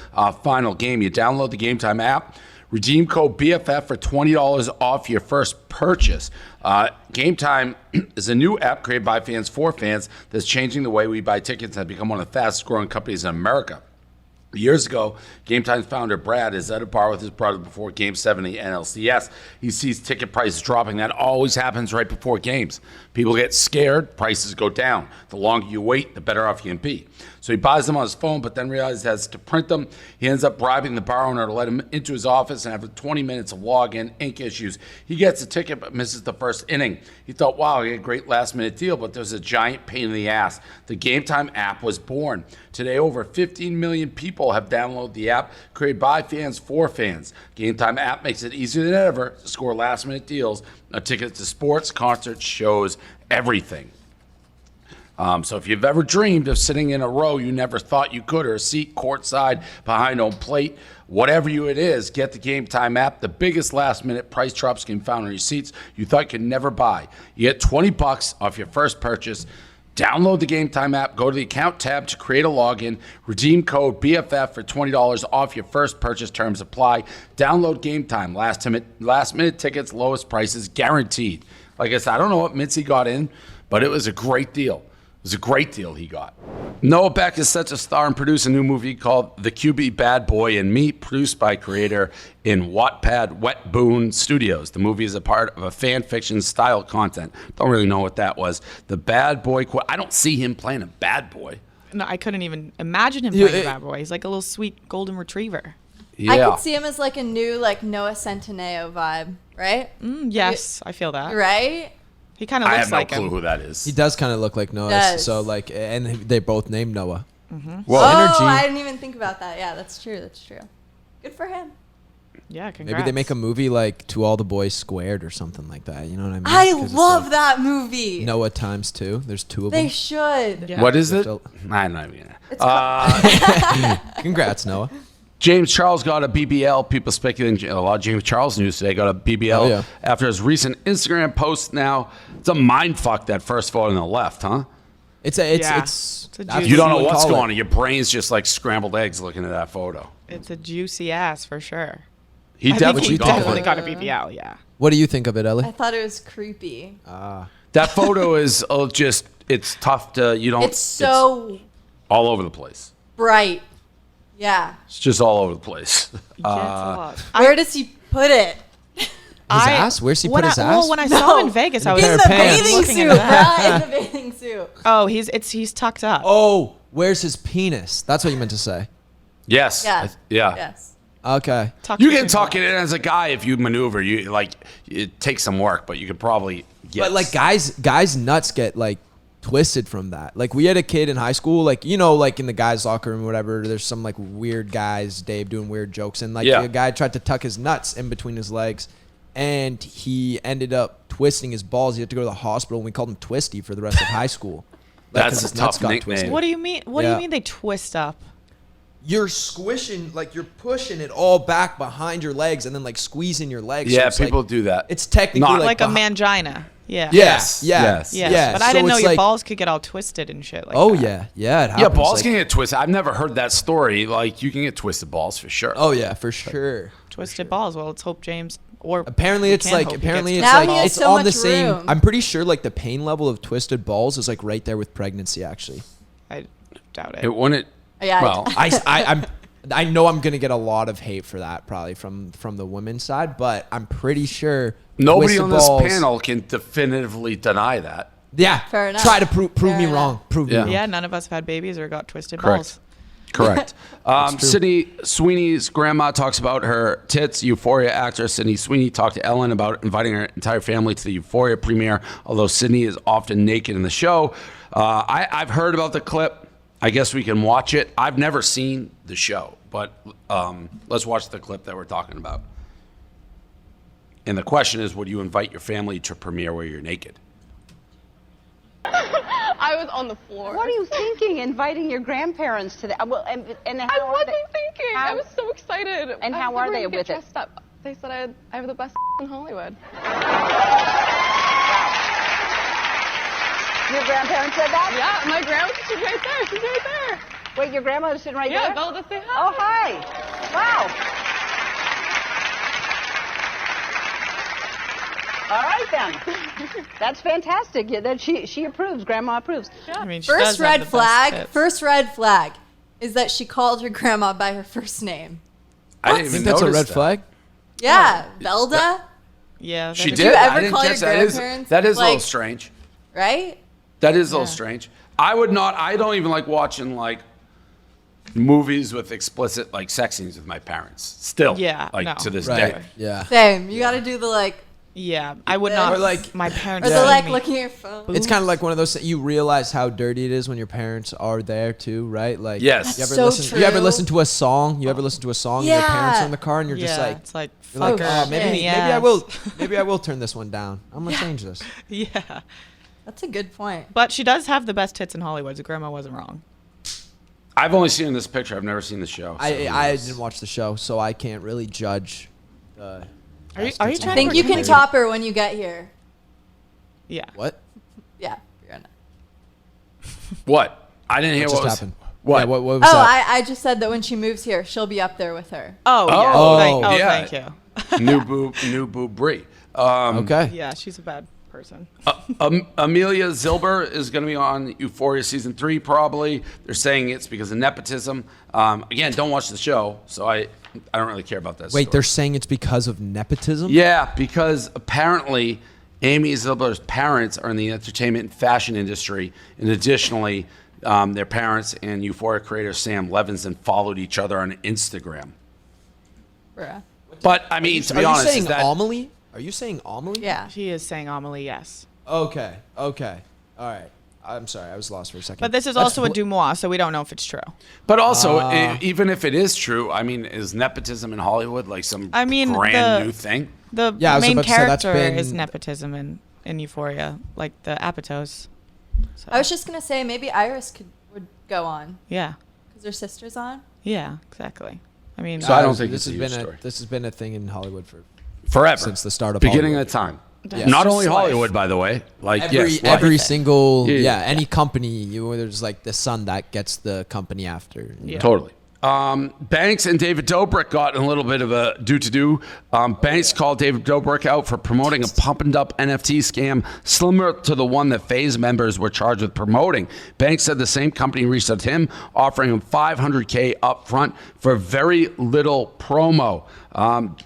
final game. You download the GameTime app. Redeem code BFF for $20 off your first purchase. GameTime is a new app created by fans for fans that's changing the way we buy tickets and has become one of the fastest growing companies in America. Years ago, GameTime's founder Brad is at a bar with his brother before Game 7 of the NLCS. He sees ticket prices dropping. That always happens right before games. People get scared, prices go down. The longer you wait, the better off you can be. So he buys them on his phone, but then realizes he has to print them. He ends up bribing the bar owner to let him into his office, and after 20 minutes of login, ink issues, he gets a ticket but misses the first inning. He thought, wow, he had a great last-minute deal, but there's a giant pain in the ass. The GameTime app was born. Today, over 15 million people have downloaded the app, created by fans for fans. GameTime app makes it easier than ever to score last-minute deals, tickets to sports, concerts, shows, everything. So if you've ever dreamed of sitting in a row you never thought you could, or a seat courtside behind home plate, whatever it is, get the GameTime app. The biggest last-minute price drops can be found on your seats you thought you could never buy. You get $20 off your first purchase. Download the GameTime app, go to the account tab to create a login, redeem code BFF for $20 off your first purchase. Terms apply. Download GameTime. Last minute tickets, lowest prices guaranteed. Like I said, I don't know what Mitzi got in, but it was a great deal. It was a great deal he got. Noah Beck is set to star and produce a new movie called The QB Bad Boy and Me, produced by creator in Wattpad Wet Boone Studios. The movie is a part of a fan fiction style content. Don't really know what that was. The bad boy. I don't see him playing a bad boy.
No, I couldn't even imagine him playing a bad boy. He's like a little sweet golden retriever.
Yeah.
I could see him as like a new like Noah Centineo vibe, right?
Yes, I feel that.
Right?
He kind of
I
looks
have no
like
clue
him.
who that is.
He does kind of look like Noah.
Does.
So like, and they both named Noah.
Well,
energy.
Oh, I didn't even think about that. Yeah, that's true. That's true. Good for him.
Yeah, congrats.
Maybe they make a movie like To All the Boys Squared or something like that. You know what I mean?
I
'Cause it's
love
like
that movie.
Noah times 2. There's 2 of
They
them.
should.
Yeah.
what is it?
Still-
I'm not even
It's
Congrats, Noah.
James Charles got a BBL. People speculating a lot of James Charles news today. Got a BBL
Oh, yeah.
after his recent Instagram post. Now it's a mind fuck, that first photo on the left, huh?
It's
a
that's
juicy-
what
You don't know
would
what's
call
going
it.
on. Your brain's just like scrambled eggs looking at that photo.
It's a juicy ass for sure.
He
I think
definitely
he
got
definitely
one.
got a BBL. Yeah.
What do you think of it, Ellie?
I thought it was creepy.
That photo is just, it's tough to, you don't.
It's so
all over the place.
bright. Yeah.
It's just all over the place.
Yeah, it's a lot.
Where does he put it?
His ass? Where's he put his ass?
Well, when I saw him in Vegas, I was
pair
In
of
the
pants.
bathing
looking
suit,
into that.
bruh. In the bathing suit.
Oh, he's tucked up.
Oh, where's his penis? That's what you meant to say.
Yes.
Yeah.
Yeah.
Yes.
Okay.
Tucked
You
between
can tuck
the
it in as a guy if you maneuver. You like, it takes some work, but you could probably get.
But like guys nuts get like twisted from that. Like we had a kid in high school, like, you know, like in the guys' locker room or whatever, there's some like weird guys, Dave doing weird jokes, and like
Yeah.
a guy tried to tuck his nuts in between his legs and he ended up twisting his balls. He had to go to the hospital and we called him Twisty for the rest of high school. Like,
That's
'cause
a
his nuts
tough
got
nickname.
twisted.
What do you mean? What do
Yeah.
you mean they twist up?
You're squishing, like you're pushing it all back behind your legs and then like squeezing your legs.
Yeah,
So it's
people
like,
do that.
It's technically
Not-
Like a
behi-
mangina. Yeah.
Yes.
Yeah.
Yes.
Yes.
Yeah.
But I
So
didn't know
it's
your
like-
balls could get all twisted and shit like
Oh
that.
yeah, yeah. It
Yeah,
happens.
balls
like-
can get twisted. I've never heard that story. Like, you can get twisted balls for sure.
Oh yeah, for sure.
Twisted balls. Well, let's hope James or
Apparently
we
it's
can
like
hope he
apparently
gets
it's
Now
like
he has
it's
so
on the
much
same.
room.
I'm pretty sure like the pain level of twisted balls is like right there with pregnancy actually.
I doubt it.
It wouldn't.
Yeah.
Well,
I know I'm gonna get a lot of hate for that probably from the women's side, but I'm pretty sure
nobody
twisted
on this
balls-
panel can definitively deny that.
Yeah,
Fair enough.
Try to prove
Fair
me
enough.
wrong. Prove
Yeah.
me wrong.
Yeah, none of us have had babies or got twisted
Correct.
balls.
Correct. Sydney Sweeney's grandma talks about her tits. Euphoria actress Sydney Sweeney talked to Ellen about inviting her entire family to the Euphoria premiere, although Sydney is often naked in the show. I've heard about the clip. I guess we can watch it. I've never seen the show, but let's watch the clip that we're talking about. And the question is, would you invite your family to a premiere where you're naked?
I was on the floor.
What are you thinking, inviting your grandparents to that? Well, and how
I
are
wasn't
they?
thinking.
How-
I was so excited.
And
I
how
was
are
never
they
gonna get
with it?
dressed up. They said I have the best in Hollywood.
Your grandparents said that?
Yeah, my grandma, she's right there. She's right there.
Wait, your grandmother's sitting right
Yeah,
there?
Bella, say hi.
Oh, hi. Wow. All right, then. That's fantastic. Yeah, that she approves. Grandma approves.
I mean, she does
First
have
red
the best
flag.
tits.
First red flag is that she called her grandma by her first name.
I didn't
I
even
think that's a
notice
red
that.
flag.
Yeah, Velda,
Yeah.
She
that
did.
is-
you ever
I didn't
call your
catch that.
grandparents,
That is a little
like-
strange.
right?
That is a little strange. I would not. I don't even like watching like movies with explicit like sex scenes with my parents. Still,
Yeah,
like
no.
to this
Right.
day.
Yeah.
Same. You got to do the like,
Yeah, I would not.
Or
like-
my parents.
or
see
the like
me.
looking at your phone.
It's kind of like one of those you realize how dirty it is when your parents are there too, right? Like
Yes.
You ever
So
listen? You ever
true.
listen to a song? You ever listen to a song? And your parents
Yeah.
are in the car, and you're
Yeah,
just like,
it's like
you're like,
fuck
oh,
her.
maybe
Yeah.
maybe I will turn this one down. I'm gonna change this.
Yeah,
That's a good point.
but she does have the best tits in Hollywood. So grandma wasn't wrong.
I've only seen this picture. I've never seen the show. so who
I
knows?
didn't watch the show, so I can't really judge.
Are you
Best
trying
tits
to
I think you can
Maybe.
top her when you get here.
Yeah.
What?
Yeah, Brianna.
What? I didn't hear
What
what
just
was
happened?
What?
Yeah, what was
Oh,
that?
I just said that when she moves here, she'll be up there with her.
Oh, yeah.
Oh, yeah.
Thank you.
New boob Brie.
Okay.
Yeah, she's a bad person.
Amelia Zilber is going to be on Euphoria season 3 probably. They're saying it's because of nepotism. Again, don't watch the show, so I don't really care about that.
Wait,
story.
they're saying it's because of nepotism?
Yeah, because apparently Amy Zilber's parents are in the entertainment and fashion industry, and additionally, their parents and Euphoria creator Sam Levinson followed each other on Instagram.
Bruh.
But I mean, to be honest,
Are you saying
is that
Amelie? Are you saying Amelie?
Yeah.
She is saying Amelie, yes.
Okay. All right. I'm sorry. I was lost for a second.
But this is
That's
also a
bl-
Dumois, so we don't know if it's true.
But also, even if it is true, I mean, is nepotism in Hollywood like some brand new thing?
The
Yeah, I was
main
about to say, that's
character
been-
is nepotism in Euphoria, like the Apatos. So,
I was just gonna say maybe Iris would go on
yeah.
because her sister's on.
Yeah, exactly. I mean,
So I don't think
this
it's
has
a
been
huge story.
this has been a thing in Hollywood for
Forever.
since the start of
beginning
Hollywood.
of time.
Yeah.
Not
It's
only
just life.
Hollywood, by the way. Like
every
yes, life.
every single
Yeah.
any company there's like the son that gets the company after.
Yeah.
Totally. Banks and David Dobrik got in a little bit of a do. Banks called David Dobrik out for promoting a pump and dump NFT scam similar to the one that FaZe members were charged with promoting. Banks said the same company reached out to him, offering him $500K up front for very little promo.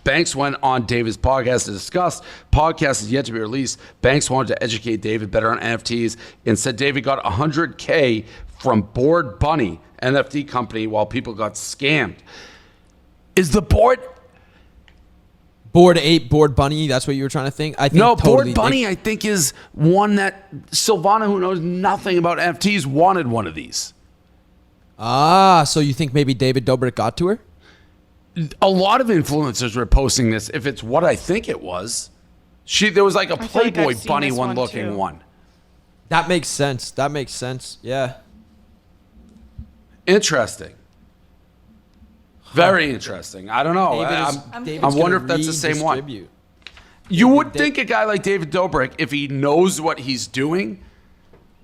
Banks went on David's podcast to discuss. Podcast is yet to be released. Banks wanted to educate David better on NFTs and said David got $100K from Bored Bunny NFT company while people got scammed. Is the Bored
Bunny? That's what you were trying to think. I think
no
totally,
Bored Bunny? I think is one that Silvana, who knows nothing about NFTs, wanted one of these.
So you think maybe David Dobrik got to her?
A lot of influencers were posting this. If it's what I think it was, there was like a
I feel like I've
Playboy
seen
bunny
this
one
one,
looking
too.
one.
That makes sense. Yeah.
Interesting. Very interesting. I don't know.
David's
I wonder
gonna
if that's the same one.
redistribute.
You would think a guy like David Dobrik, if he knows what he's doing,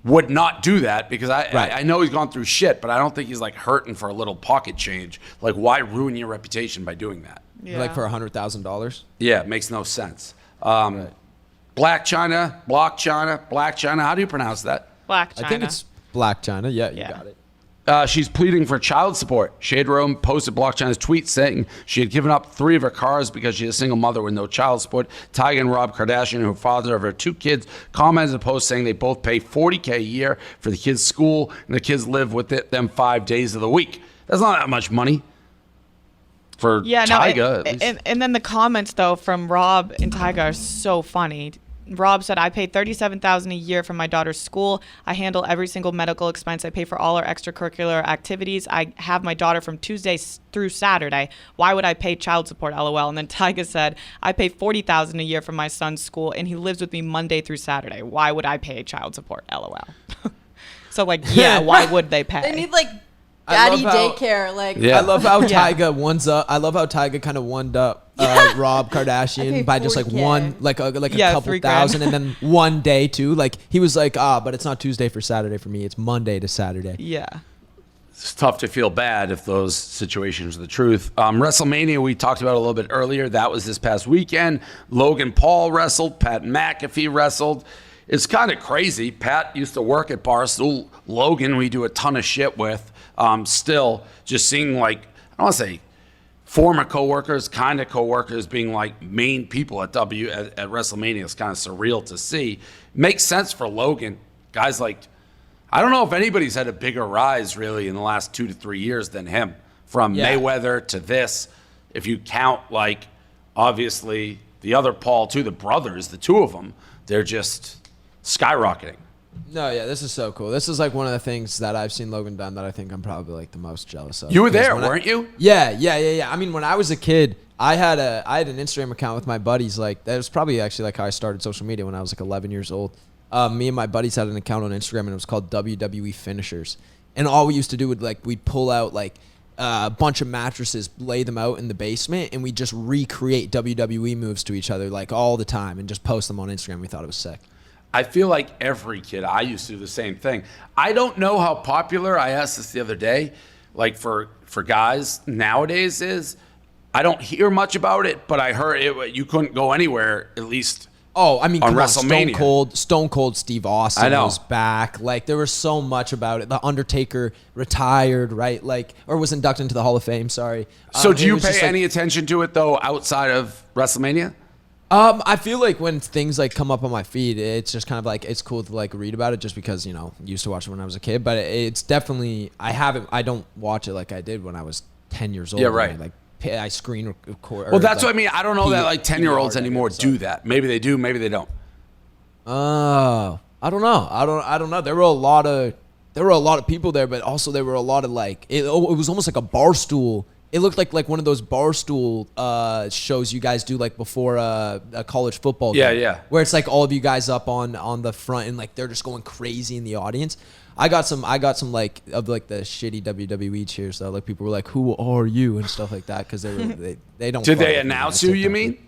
would not do that because I know he's gone through shit, but I don't think he's like hurting for a little pocket change. Like, why ruin your reputation by doing that?
Yeah.
Like for $100,000?
Yeah, it makes no sense. Black China, Black China. How do you pronounce that?
Black China.
I think it's Black China. Yeah, you
Yeah.
got it.
She's pleading for child support. Shade Room posted Black China's tweet saying she had given up 3 of her cars because she's a single mother with no child support. Tyga and Rob Kardashian, who are father of her 2 kids, commented in a post saying they both pay $40K a year for the kids' school and the kids live with them 5 days of the week. That's not that much money for Tyga. At least.
And then the comments though from Rob and Tyga are so funny. Rob said, I pay $37,000 a year for my daughter's school. I handle every single medical expense. I pay for all her extracurricular activities. I have my daughter from Tuesday through Saturday. Why would I pay child support, LOL? And then Tyga said, I pay $40,000 a year for my son's school, and he lives with me Monday through Saturday. Why would I pay child support, LOL? So, like, yeah, why would they pay?
They need like
I
daddy
love how-
daycare. Like
Yeah.
I love how
Yeah.
Tyga ones up. I love how Tyga kind of one up Rob
I pay
Kardashian by just like
40K.
one, like a
Yeah,
couple
$3,000.
thousand, and then one day too. Like he was like, but it's not Tuesday for Saturday for me. It's Monday to Saturday.
Yeah.
It's tough to feel bad if those situations are the truth. WrestleMania, we talked about a little bit earlier. That was this past weekend. Logan Paul wrestled. Pat McAfee wrestled. It's kind of crazy. Pat used to work at Barstool. Logan, we do a ton of shit with. Still, just seeing like, I don't want to say former coworkers, kind of coworkers being like main people at WrestleMania is kind of surreal to see. Makes sense for Logan. Guys like, I don't know if anybody's had a bigger rise really in the last 2 to 3 years than him. From Mayweather to this, if you count like obviously the other Paul too, the brothers, the 2 of them, they're just skyrocketing.
No, yeah, this is so cool. This is like one of the things that I've seen Logan done that I think I'm probably like the most jealous of.
You were
Because
there,
when
weren't you?
Yeah. I mean, when I was a kid, I had an Instagram account with my buddies. Like that was probably actually like how I started social media when I was like 11 years old. Me and my buddies had an account on Instagram and it was called WWE Finishers. And all we used to do would like we'd pull out like a bunch of mattresses, lay them out in the basement, and we just recreate WWE moves to each other like all the time and just post them on Instagram. We thought it was sick.
I feel like every kid, I used to do the same thing. I don't know how popular, I asked this the other day, like for guys nowadays is. I don't hear much about it, but I heard you couldn't go anywhere, at least
Oh, I mean,
on
come on,
WrestleMania.
Stone Cold Steve Austin was back. Like, there was so much about it. The Undertaker retired, right? Like, or was inducted into the Hall of Fame, sorry.
So do
it
you
was just
pay
like-
any attention to it, though, outside of WrestleMania?
I feel like when things like come up on my feed, it's just kind of like it's cool to like read about it just because, you know, used to watch it when I was a kid. But it's definitely I don't watch it like I did when I was 10 years old.
Yeah, right.
And I screen record.
Well, that's what I mean. I don't know that like 10-year-olds anymore do that. Maybe they do, maybe they don't.
Oh, I don't know. I don't know. There were a lot of people there, but also there were a lot of like it was almost like a bar stool. It looked like one of those bar stool shows you guys do like before a college football game.
Yeah, yeah.
Where it's like all of you guys up on the front and like they're just going crazy in the audience. I got some like of like the shitty WWE cheers though. Like people were like, "Who are you?" and stuff like that because they don't.
Did
fuck
they
with me
announce
on
you, you
TikTok.
mean?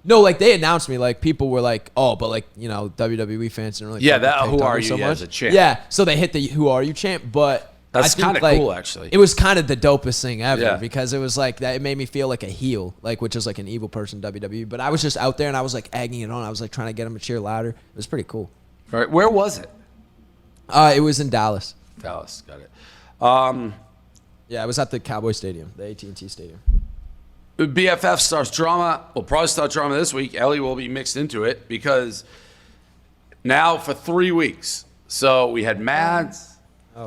No, like they announced me. Like people were like, "Oh, but like you know WWE fans didn't really."
Yeah,
fuck with
that "Who
TikTok
are
so
you?" yeah,
much.
as a chant.
Yeah, so they hit the "Who are you?" chant, but
That's
I think,
kinda
like,
cool, actually.
It was kind of the dopest thing ever
Yeah.
because it was like that. It made me feel like a heel, like which is like an evil person WWE. But I was just out there and I was like egging it on. I was like trying to get them to cheer louder. It was pretty cool.
All right, where was it?
It was in Dallas.
Dallas, got it.
Yeah, it was at the Cowboy Stadium, the AT&T Stadium.
BFF starts drama. We'll probably start drama this week. Ellie will be mixed into it because now for 3 weeks. So we had Mads,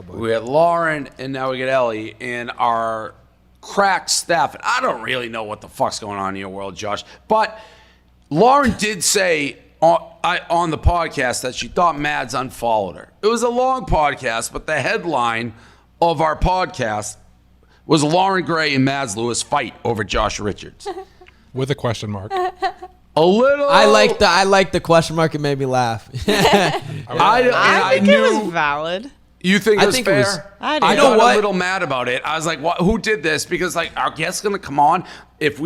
we had Lauren, and now we get Ellie. And our crack staff. And I don't really know what the fuck's going on in your world, Josh. But Lauren did say on the podcast that she thought Mads unfollowed her. It was a long podcast, but the headline of our podcast was Lauren Gray and Mads Lewis fight over Josh Richards.
With a question mark.
A little.
I like the question mark. It made me laugh.
I think it was valid.
You think it was
think it
fair?
was-
I do.
I
You
know
got
what?
a little mad about it. I was like, "Who did this?" Because like our guest's gonna come on if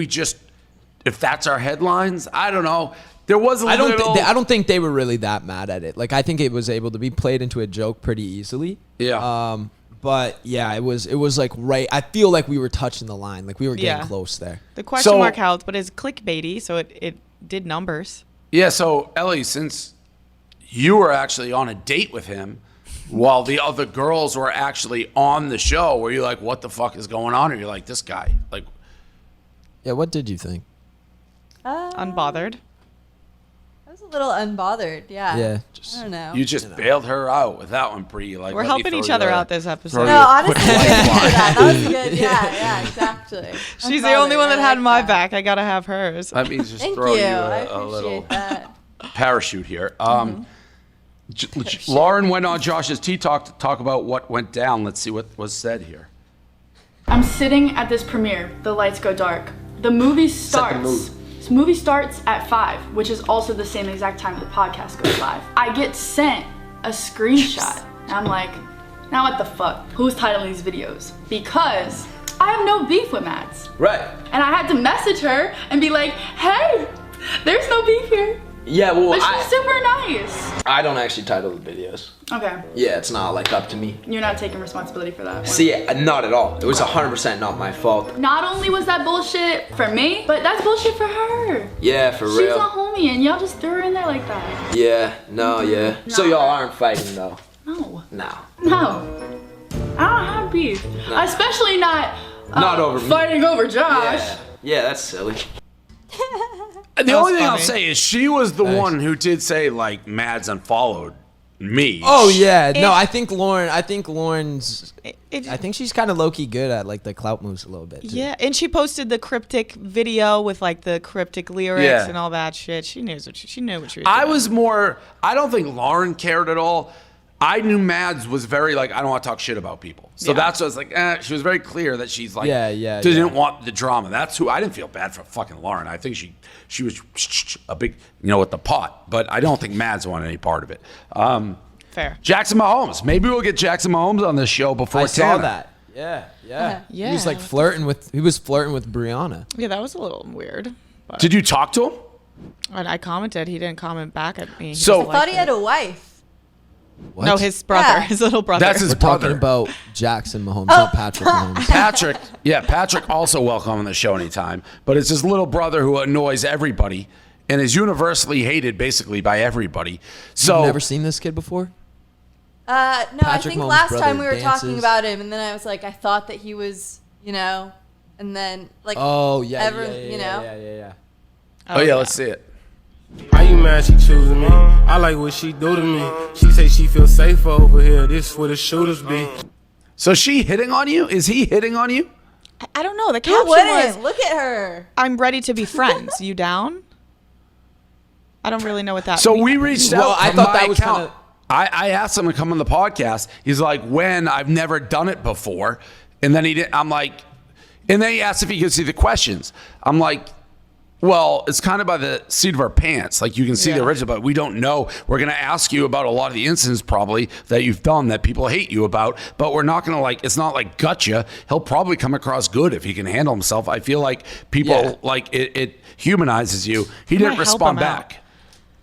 that's our headlines. I don't know. There was a
I
little.
don't think they were really that mad at it. Like I think it was able to be played into a joke pretty easily.
Yeah.
But yeah, it was like right. I feel like we were touching the line. Like we were getting
Yeah.
close there.
The question
So-
mark helped, but it's clickbaity, so it did numbers.
Yeah. So Ellie, since you were actually on a date with him, while the other girls were actually on the show, were you like, "What the fuck is going on?" Or you're like, "This guy, like."
Yeah. What did you think?
Unbothered.
I was a little unbothered. Yeah.
Yeah.
I don't know.
You just bailed her out with that one, Bree. Like,
We're
let me
helping
throw
each
you
other
a-
out this episode.
throw
No,
you a
honestly,
quick
thank you for
lifeline.
that. That was good. Yeah, exactly.
She's the only one that had my
back.
back. I gotta have hers.
That means just
Thank
throw
you.
you
I
a little
appreciate that.
parachute here. Lauren went on Josh's T-Talk to talk about what went down. Let's see what was said here.
I'm sitting at this premiere. The lights go dark. The movie starts. This movie starts at 5, which is also the same exact time the podcast goes live. I get sent a screenshot. And I'm like, now what the fuck? Who's titling these videos? Because I have no beef with Mads.
Right.
And I had to message her and be like, hey, there's no beef here.
Yeah, well,
But she's super nice.
I don't actually title the videos.
Okay,
Yeah, it's not like up to me.
you're not taking responsibility for that.
See, not at all. It was 100% not my fault.
Not only was that bullshit for me, but that's bullshit for her.
Yeah, for
She's
real.
a homie and y'all just threw her in there like that.
Yeah, no, yeah. So y'all aren't fighting though?
No.
No.
No. I don't have beef. Especially not,
Not over me.
fighting over Josh.
Yeah. Yeah, that's silly.
The only thing I'll
funny.
say is she was the one who did say like Mads unfollowed me.
Oh yeah. No, I think Lauren's.
It-
I think she's kind of low key good at like the clout moves a little bit. Too.
Yeah, and she posted the cryptic video with like the cryptic lyrics
Yeah.
and all that shit. She knew what she was
I
doing.
was more. I don't think Lauren cared at all. I knew Mads was very like I don't want to talk shit about people. So
Yeah.
that's what I was like. She was very clear that she's like
Yeah,
didn't want the drama. That's who I didn't feel bad for fucking Lauren. I think she was a big with the pot, but I don't think Mads wanted any part of it.
fair.
Jackson Mahomes. Maybe we'll get Jackson Mahomes on this show before
I saw
Tana.
that. Yeah.
Yeah.
He was like flirting with. He was flirting with Brianna.
Yeah, that was a little weird. But
Did you talk to him?
And I commented. He didn't comment back at me.
So-
I thought he had a wife.
What?
No, his brother,
Yeah.
his little brother.
That's his
We're talking
brother.
about Jackson Mahomes, not Patrick Mahomes.
Patrick also welcome on the show anytime, but it's his little brother who annoys everybody and is universally hated basically by everybody. So
You've never seen this kid before?
No, I
Patrick
think
Mahomes'
last
brother
time we were talking
dances.
about him, and then I was like, I thought that he was, and then like,
Oh, yeah,
yeah.
Oh yeah, let's see it.
Why you mad she choosing me? I like what she do to me. She say she feels safer over here. This where the shooters be.
So she hitting on you? Is he hitting on you?
I don't know. The
Who
caption
wouldn't?
was,
Look at her.
"I'm ready to be friends. You down?" I don't really know what that.
So
means.
we reached
Well,
out.
I
from
thought
my
that was
account.
kinda-
I asked him to come on the podcast. He's like, when? I've never done it before. And then he didn't. I'm like, and then he asked if he could see the questions. I'm like, well, it's kind of by the seat of our pants. Like you can see the original, but we don't know. We're going to ask you about a lot of the incidents probably that you've done that people hate you about, but we're not going to like, it's not like gotcha. He'll probably come across good if he can handle himself. I feel like people like it humanizes you. He didn't
might help
respond
him out.
back.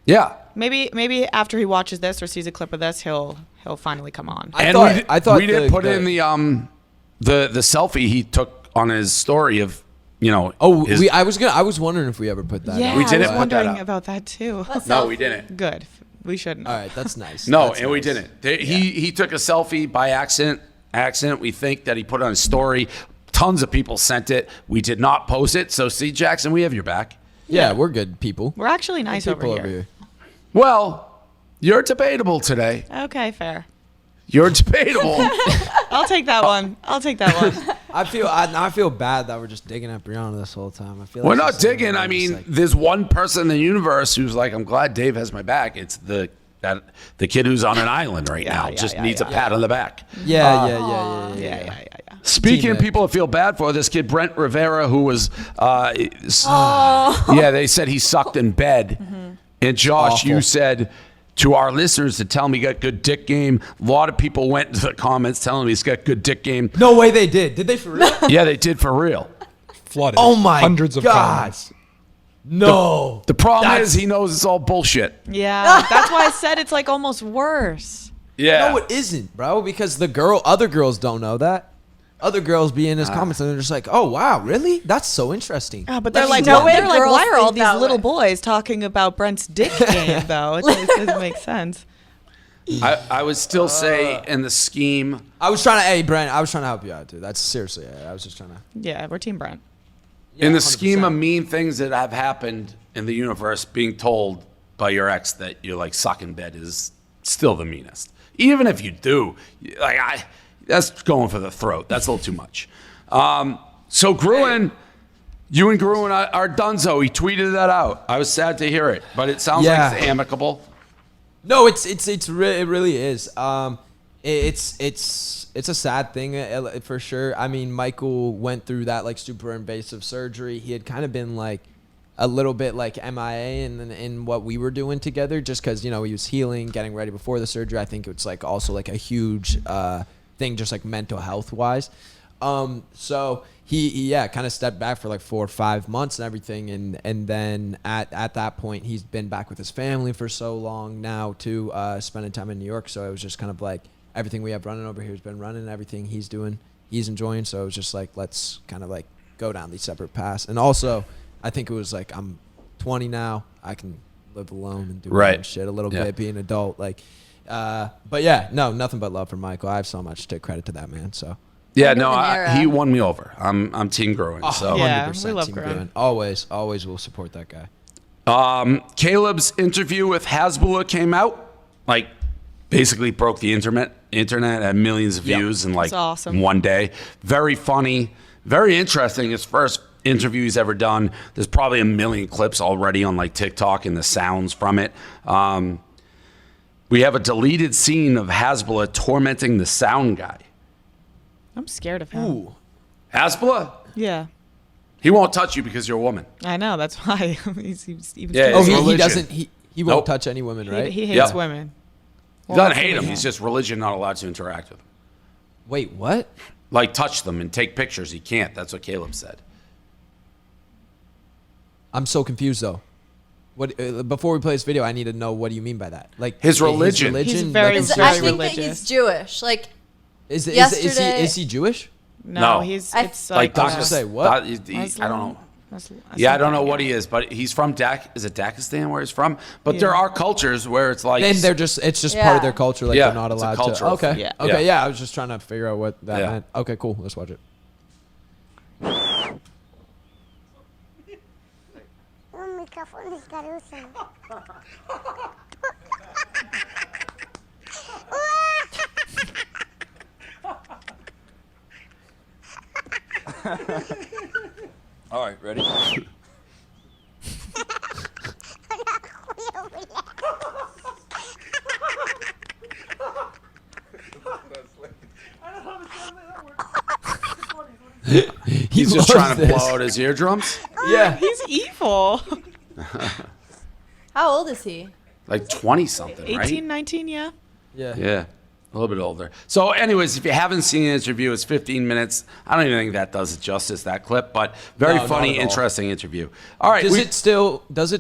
Yeah.
Maybe after he watches this or sees a clip of this, he'll finally come on.
I thought
we did put in the selfie he took on his story of,
Oh,
his,
I was wondering if we ever put that.
Yeah,
out.
We didn't
I was
put that
wondering
up.
about that too.
no, we didn't.
Good. We shouldn't.
All right, that's nice.
No,
That's
and we
nice.
didn't. He took a selfie by accident. We think that he put it on his story. Tons of people sent it. We did not post it. So see, Jackson, we have your back.
Yeah, we're good people.
We're actually nice over
People
here.
Well, you're debatable today.
Okay, fair.
You're debatable.
I'll take that one. I'll take that one.
I feel bad that we're just digging at Brianna this whole time. I feel
We're
like
not
she's sitting
digging.
there
I
just
mean,
like-
there's one person in the universe who's like, I'm glad Dave has my back. It's the kid who's on an island right now. Just needs a pat on the back.
yeah.
Speaking of
Team
people to feel bad for, this kid Brent Rivera, who was, they said he sucked in bed. And Josh, you said to our listeners to tell him he got good dick game. A lot of people went into the comments telling him he's got good dick game.
No way they did. Did they for real?
Yeah, they did for real.
Flooded.
Oh my
Hundreds of
God.
comments.
No.
The problem is he knows it's all bullshit.
Yeah, that's why I said it's like almost worse.
Yeah.
No, it isn't, bro. Because other girls don't know that. Other girls be in his comments and they're just like, "Oh wow, really? That's so interesting."
Yeah, but they're
Like,
like,
no way
they're like,
girls
why are all
think
these
that
little
way.
boys talking about Brent's dick game though? It doesn't make sense.
I would still say in the scheme.
I was trying to, hey Brent, I was trying to help you out, dude. That's seriously, I was just trying to.
Yeah, we're Team Brent.
In the
100%.
scheme of mean things that have happened in the universe, being told by your ex that you're like sucking bed is still the meanest. Even if you do, that's going for the throat. That's a little too much. So Gruen, you and Gruen are donezo. He tweeted that out. I was sad to hear it, but it sounds like it's amicable.
No, it really is. It's a sad thing for sure. I mean, Michael went through that like super invasive surgery. He had kind of been like a little bit like MIA in what we were doing together, just because he was healing, getting ready before the surgery. I think it's like also like a huge thing, just like mental health wise. So he kind of stepped back for like 4 or 5 months and everything, and then at that point he's been back with his family for so long now too, spending time in New York. So it was just kind of like everything we have running over here has been running, everything he's doing, he's enjoying. So it was just like, let's kind of like go down these separate paths. And also I think it was like, I'm 20 now, I can live alone and do my own shit a little bit, be an adult, like but yeah, no, nothing but love for Michael. I have so much to credit to that man. So
Yeah, no, he won me over. I'm Team Gruen. So
Yeah,
100%
we love
Team
Gruen.
Always will support that guy.
Caleb's interview with Hasbulla came out, like basically broke the internet, had millions of views in like
That's awesome.
one day. Very funny, very interesting. His first interview he's ever done. There's probably a million clips already on like TikTok and the sounds from it. We have a deleted scene of Hasbulla tormenting the sound guy.
I'm scared of him.
Ooh.
Hasbulla?
Yeah,
He won't touch you because you're a woman.
I know. That's why he's even.
Yeah,
Oh,
It's
he
religion.
doesn't. He won't
Nope.
touch any women, right?
He hates
Yeah.
women.
He doesn't hate him. He's just religion not allowed to interact with him.
Wait, what?
Like touch them and take pictures. He can't. That's what Caleb said.
I'm so confused though. What before we play this video, I need to know what do you mean by that? Like
His religion.
He's very,
like,
very
I think
religious.
that he's Jewish. Like
is he Jewish?
No.
It's
like
I was gonna say what?
I don't know. Yeah, I don't know what he is, but he's from Is it Dakistan where he's from? But there are cultures where it's like.
Then it's just part of their culture. Like they're not
it's a
allowed to.
cultural
Okay.
thing.
Yeah.
Okay. Yeah. I was just trying to figure out what that
Yeah.
meant. Okay. Cool. Let's watch it.
All right, ready?
He's just trying to blow out his eardrums.
Yeah.
He's evil.
How old is he?
Like 20 something, right?
18, 19, yeah.
Yeah.
Yeah, a little bit older. So, anyways, if you haven't seen the interview, it's 15 minutes. I don't even think that does it justice, that clip, but very
No, not
funny,
at all.
interesting interview. All right.
Does it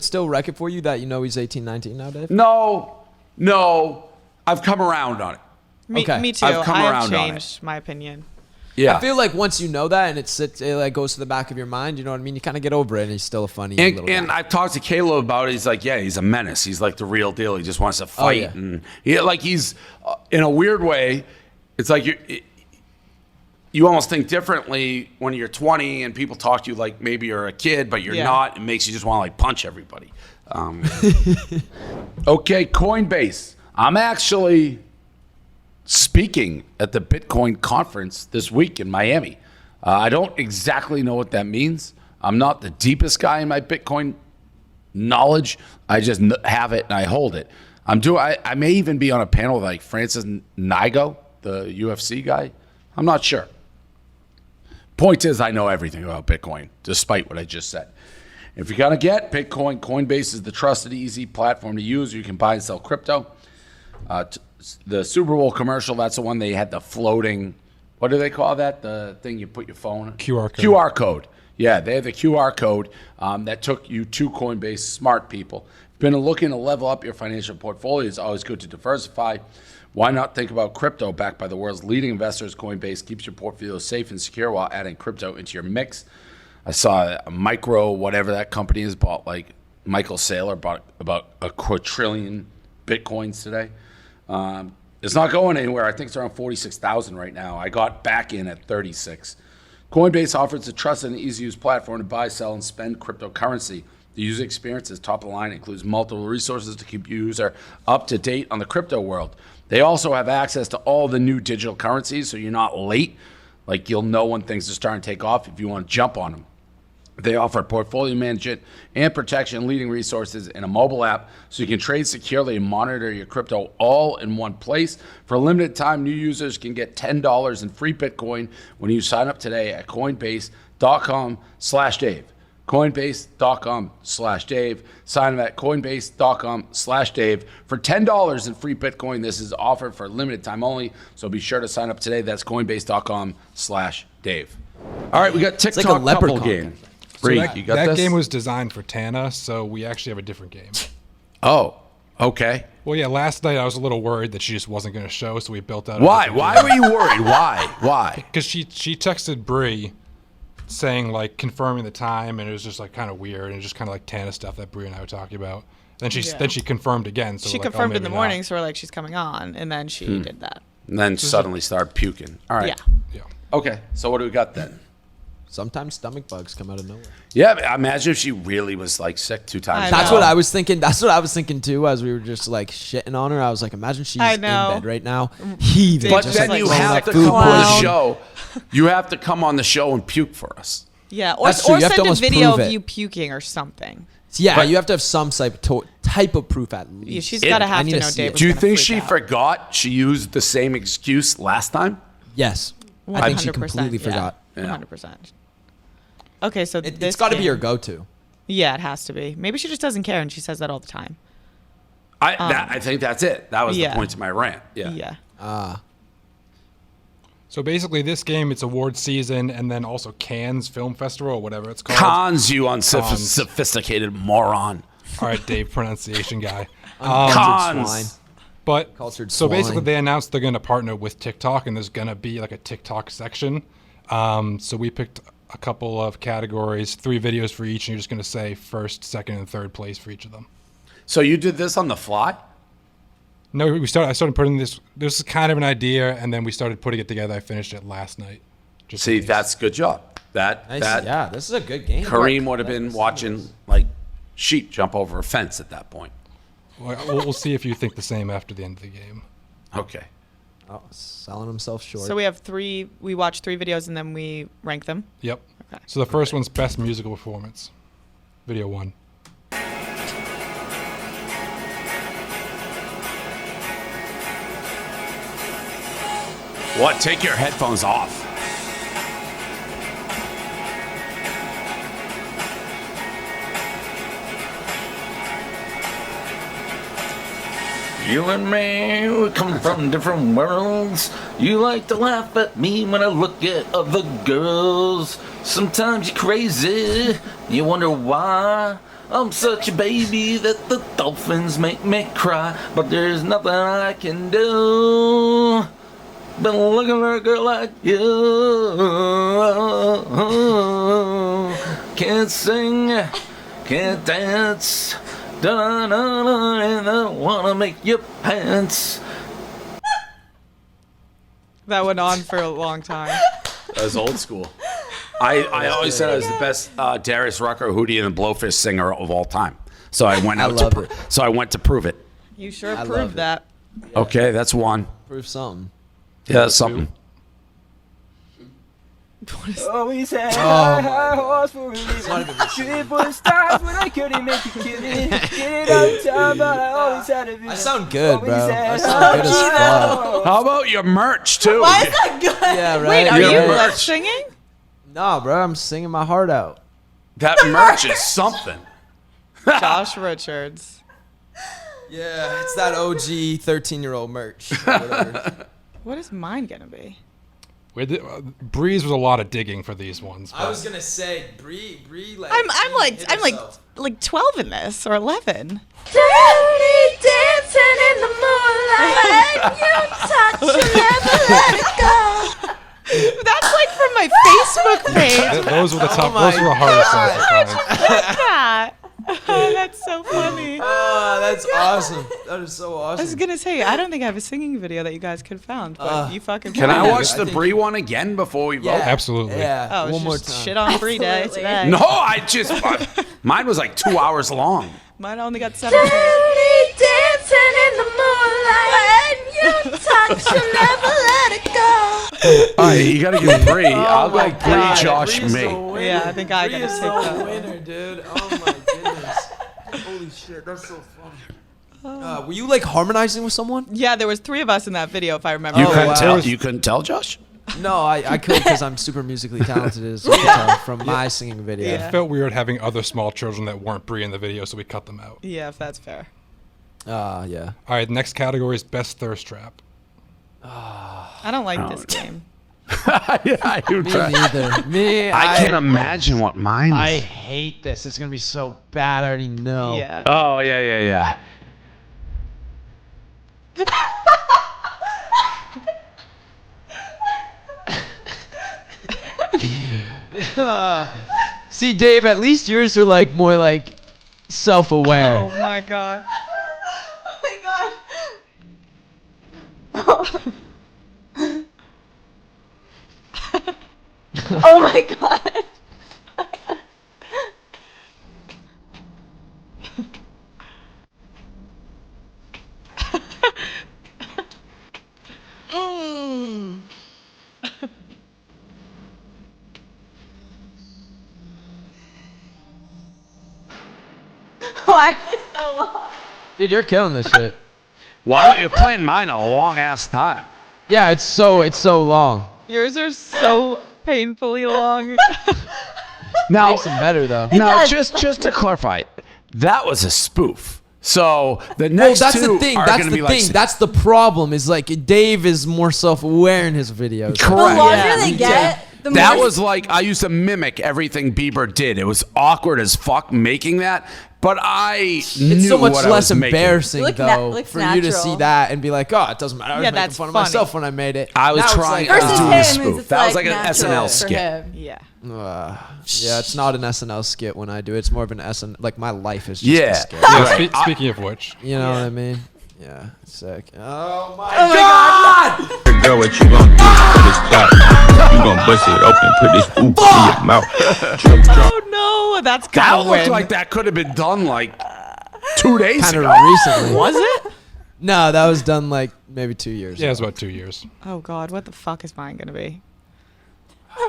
still wreck it for you that you know he's 18, 19 now, Dave?
No. I've come around on it.
Me too.
I've come
I
around
have
on it.
changed my opinion.
Yeah.
I feel like once you know that and it like goes to the back of your mind, you know what I mean? You kind of get over it and he's still a funny little
And
guy.
I've talked to Caleb about it. He's like, yeah, he's a menace. He's like the real deal. He just wants to fight.
yeah.
And he's in a weird way, it's like you almost think differently when you're 20 and people talk to you like maybe you're a kid, but you're not. It makes you just want to like punch everybody. Okay, Coinbase. I'm actually speaking at the Bitcoin conference this week in Miami. I don't exactly know what that means. I'm not the deepest guy in my Bitcoin knowledge. I just have it and I hold it. I may even be on a panel with like Francis Ngannou, the UFC guy. I'm not sure. Point is, I know everything about Bitcoin, despite what I just said. If you're gonna get Bitcoin, Coinbase is the trusted, easy platform to use. You can buy and sell crypto. The Super Bowl commercial, that's the one they had the floating, what do they call that? The thing you put your phone?
QR code.
QR code. Yeah, they have the QR code that took you to Coinbase. Smart people. Been looking to level up your financial portfolio. It's always good to diversify. Why not think about crypto backed by the world's leading investors? Coinbase keeps your portfolio safe and secure while adding crypto into your mix. I saw a micro, whatever that company is, bought like Michael Saylor bought about a quadrillion Bitcoins today. It's not going anywhere. I think it's around 46,000 right now. I got back in at 36. Coinbase offers a trusted and easy-to-use platform to buy, sell, and spend cryptocurrency. The user experience is top of the line. It includes multiple resources to keep your user up to date on the crypto world. They also have access to all the new digital currencies, so you're not late. Like, you'll know when things are starting to take off if you want to jump on them. They offer portfolio management and protection, leading resources in a mobile app so you can trade securely and monitor your crypto all in one place. For a limited time, new users can get $10 in free Bitcoin when you sign up today at Coinbase.com/Dave. Coinbase.com/Dave. Sign up at Coinbase.com/Dave for $10 in free Bitcoin. This is offered for a limited time only, so be sure to sign up today. That's Coinbase.com/Dave. All right, we got TikTok
like a leprechaun
couple game.
So
Bree,
that
you got
that
this?
game was designed for Tana, so we actually have a different game.
Oh, okay.
Well, yeah, last night I was a little worried that she just wasn't going to show, so we built out.
Why? Why were you worried? Why?
Because she texted Bree saying, like, confirming the time, and it was just, like, kind of weird, and just kind of like Tana stuff that Bree and I were talking about. Then she confirmed again. So
She
we're like,
confirmed
oh,
in the
maybe
morning,
not.
so we're like, she's coming on, and then she did that.
And then suddenly started puking. All right.
Yeah.
Yeah.
Okay, so what do we got then?
Sometimes stomach bugs come out of nowhere.
Yeah, imagine if she really was like sick 2 times.
I
That's
know.
what I was thinking. That's what I was thinking too. As we were just like shitting on her, I was like, imagine she's
I
in
know.
bed right now, heaving.
But
just,
then
like,
you
throwing
have
up
to
food
come on the
poisoning.
show. You have to come on the show and puke for us.
Yeah, or
That's true. You have to
send a
almost
video
prove
of
it.
you puking or something.
Yeah,
But-
you have to have some type of proof at least.
Yeah, she's got to
I
have
need
to
to
know
see
Dave
it.
was
Do you
gonna
think
freak
she
out.
forgot she used the same excuse last time?
Yes, I think she
100%,
completely
yeah.
forgot.
100%. Okay, so
It's got to be her go-to.
Yeah, it has to be. Maybe she just doesn't care, and she says that all the time.
I think that's it. That was
yeah.
the point of my rant. Yeah.
Yeah.
So basically, this game, it's award season, and then also Cannes Film Festival, or whatever it's called.
Cons, you
Cons.
unsophisticated moron.
All right, Dave, pronunciation guy.
Cons.
But
Cultured
so
swine.
basically, they announced they're going to partner with TikTok, and there's going to be like a TikTok section. So we picked a couple of categories, 3 videos for each, and you're just going to say first, second, and third place for each of them.
So you did this on the fly?
No, I started putting this. This is kind of an idea, and then we started putting it together. I finished it last night. Just
See,
in case.
that's a good job.
Nice.
That
Yeah, this is a good game.
Kareem would have been watching like sheep jump over a fence at that point.
We'll see if you think the same after the end of the game.
Okay.
Oh, selling himself short.
So we have 3. We watch 3 videos and then we rank them.
Yep.
Okay.
So the first one's best musical performance. Video 1.
What? Take your headphones off.
You and me, we come from different worlds. You like to laugh at me when I look at other girls. Sometimes you're crazy, you wonder why. I'm such a baby that the dolphins make me cry. But there's nothing I can do. Been looking for a girl like you. Can't sing, can't dance. Da-na-na, and I wanna make your pants.
That went on for a long time.
That was old school. I always said I was the best Darius Rucker, Hootie, and the Blowfish singer of all time. So I went out so I went to prove it.
You sure proved that.
Okay, that's 1.
Prove something.
Yeah, that's something.
Always had high horse for a reason. Shooting for the stars when I couldn't make it kill me. Get it on time, but I always had a vision.
I sound good, bro. I sound good as fuck.
How about your merch too?
Why is that good?
Yeah, right.
Wait, are
Your
you
merch.
singing?
Nah, bro. I'm singing my heart out.
That merch is something.
Josh Richards.
Yeah, it's that OG 13-year-old merch. Whatever.
What is mine gonna be?
Breeze was a lot of digging for these ones.
I was gonna say Bree like
I'm like 12 in this or 11.
Dirty dancing in the moonlight. You touch, you never let it go.
That's like from my Facebook page.
Those were the top. Those were the hardest songs to find.
that. That's so funny.
Oh, that's awesome. That is so awesome.
I was gonna say I don't think I have a singing video that you guys could have found, but you fucking.
Can
found
I
it.
watch the Bree one again before we vote?
Absolutely.
Yeah.
Oh,
one more
just
time.
shit on Bree Day today.
No, mine was like 2 hours long.
Mine only got 7.
Dirty dancing in the moonlight. You touch, you never let it go.
All right, you gotta give Bree. I'll go
my
Bree,
God,
Josh,
Bree's
me.
the winner.
Yeah, I think I
Bree
gotta
is
take
the
that.
winner, dude. Oh my goodness. Holy shit, that's so funny. Were you like harmonizing with someone?
Yeah, there was 3 of us in that video, if I remember.
You
Oh,
couldn't
wow.
tell. You couldn't tell, Josh.
No, I could because I'm super musically talented as you can tell from my singing video.
Yeah.
It felt weird having other small children that weren't Bree in the video, so we cut them out.
Yeah, if that's fair.
Yeah.
All right, next category is best thirst trap.
I don't like this game.
I do
Me
try.
neither. Me,
I can't imagine what mine is.
I hate this. It's gonna be so bad. I already know.
Yeah.
Oh yeah.
See, Dave, at least yours are like more like self-aware.
Oh my god.
Oh my god. Why is it so long?
Dude, you're killing this shit.
Why are you playing mine a long ass time?
Yeah, it's so long.
Yours are so painfully long.
Now,
Makes them better though.
now, just to clarify, that was a spoof. So the
Well,
next
that's
two
the thing.
are
That's
gonna
the
be
thing.
like
That's the problem. Is like Dave is more self-aware in his videos.
The
correct.
longer
Yeah,
they
me
get,
That was like, I used to mimic everything Bieber did. It was awkward as fuck making that, but I knew
It's so much
what I
less
was making.
embarrassing,
Look
though,
looks
for you to
natural.
see that and be like, oh, it doesn't matter. I was
Yeah,
making
that's
fun of
funny.
myself when I made it.
I was
Now it's
trying.
like,
I was
Versus
doing
him
a
is
spoof.
it's
That was
like
like an
natural
SNL
for
skit.
him.
Yeah.
Yeah, it's not an SNL skit when I do it. It's more of an SN. Like, my life is just
Yeah.
a skit.
Yeah,
Right.
speaking of which,
You know what I mean? Yeah, sick. Oh my
Oh my God.
Girl, what you gonna do to this top? You gonna bust it open, put this ooh in your mouth.
Oh no, that's
That
kind of
looked like that could have been done like 2 days
Kind of
ago.
recently.
Was it?
No, that was done like maybe 2 years
yeah,
ago.
it's about 2 years.
Oh God, what the fuck is mine gonna be?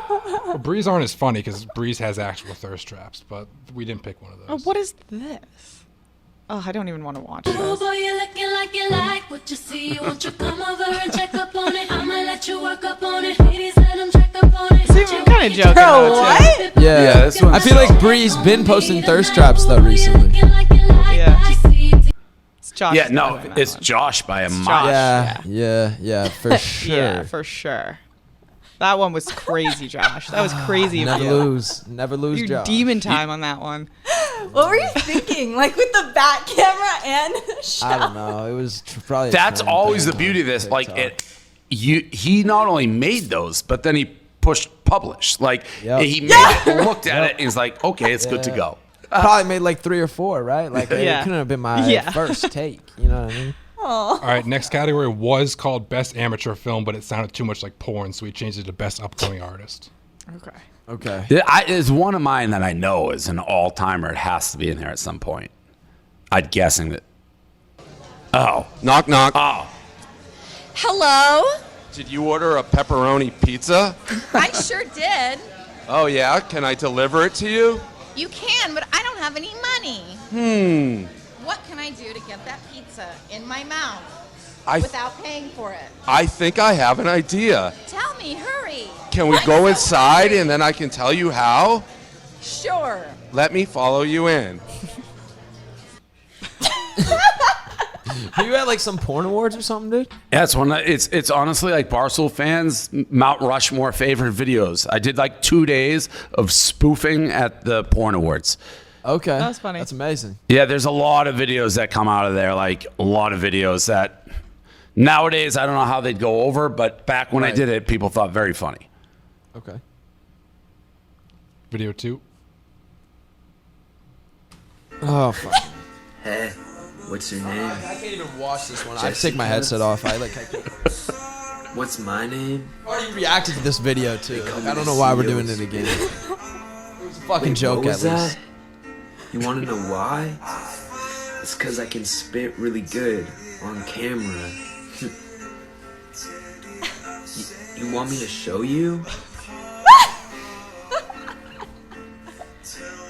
Well, Breeze aren't as funny because Breeze has actual thirst traps, but we didn't pick one of
Oh,
those.
what is this? Oh, I don't even want to watch this.
Oh boy, you're looking like you like what you see. Won't you come over and check up on it? I'ma let you work up on it. Ladies, let them check up on it.
See, I'm kind of joking.
Bro,
though, too.
what?
Yeah,
this one's
I feel like Bree's been posting thirst traps though recently.
Yeah. It's Josh.
Yeah, no, it's Josh by a mile.
Yeah, for sure.
Yeah, for sure. That one was crazy, Josh. That was crazy. of
Never
you.
never lose,
Your
Josh.
demon time on that one.
What were you thinking? Like with the back camera and
I don't know. It was probably. a
That's
trend
always
thing
the beauty of
on
this. Like
TikTok.
he not only made those, but then he pushed publish. Like
Yep.
he made it, looked at it, and he's like, okay, it's good to
Yeah.
go.
Probably made like 3 or 4, right? Like
Yeah.
it couldn't have been my
Yeah.
first take. You know what I mean?
oh.
All right, next category was called Best Amateur Film, but it sounded too much like porn, so we changed it to Best Upcoming Artist.
Okay.
Okay.
It's one of mine that I know is an all-timer. It has to be in there at some point. I'm guessing that. Oh.
Knock, knock.
Oh.
Hello?
Did you order a pepperoni pizza?
I sure did.
Oh, yeah? Can I deliver it to you?
You can, but I don't have any money. What can I do to get that pizza in my mouth without paying for it?
I think I have an idea.
Tell me, hurry.
Can we go inside and then I can tell you how?
Sure.
Let me follow you in.
Are you at like some porn awards or something, dude?
Yeah, it's honestly like Barstool fans Mount Rushmore favorite videos. I did like 2 days of spoofing at the porn awards.
Okay.
That's funny.
That's amazing.
Yeah, there's a lot of videos that come out of there, like a lot of videos that nowadays I don't know how they'd go over, but back when I
Right.
did it, people thought very funny.
Okay.
Video 2.
Oh fuck.
Hey, what's your name?
I can't even watch this one. I have to take my headset off. I can't.
What's my name?
I already reacted to this video too. Like, I don't know why we're doing it again. It was a fucking joke
what was
at least.
that? You want to know why? It's because I can spit really good on camera. You want me to show you?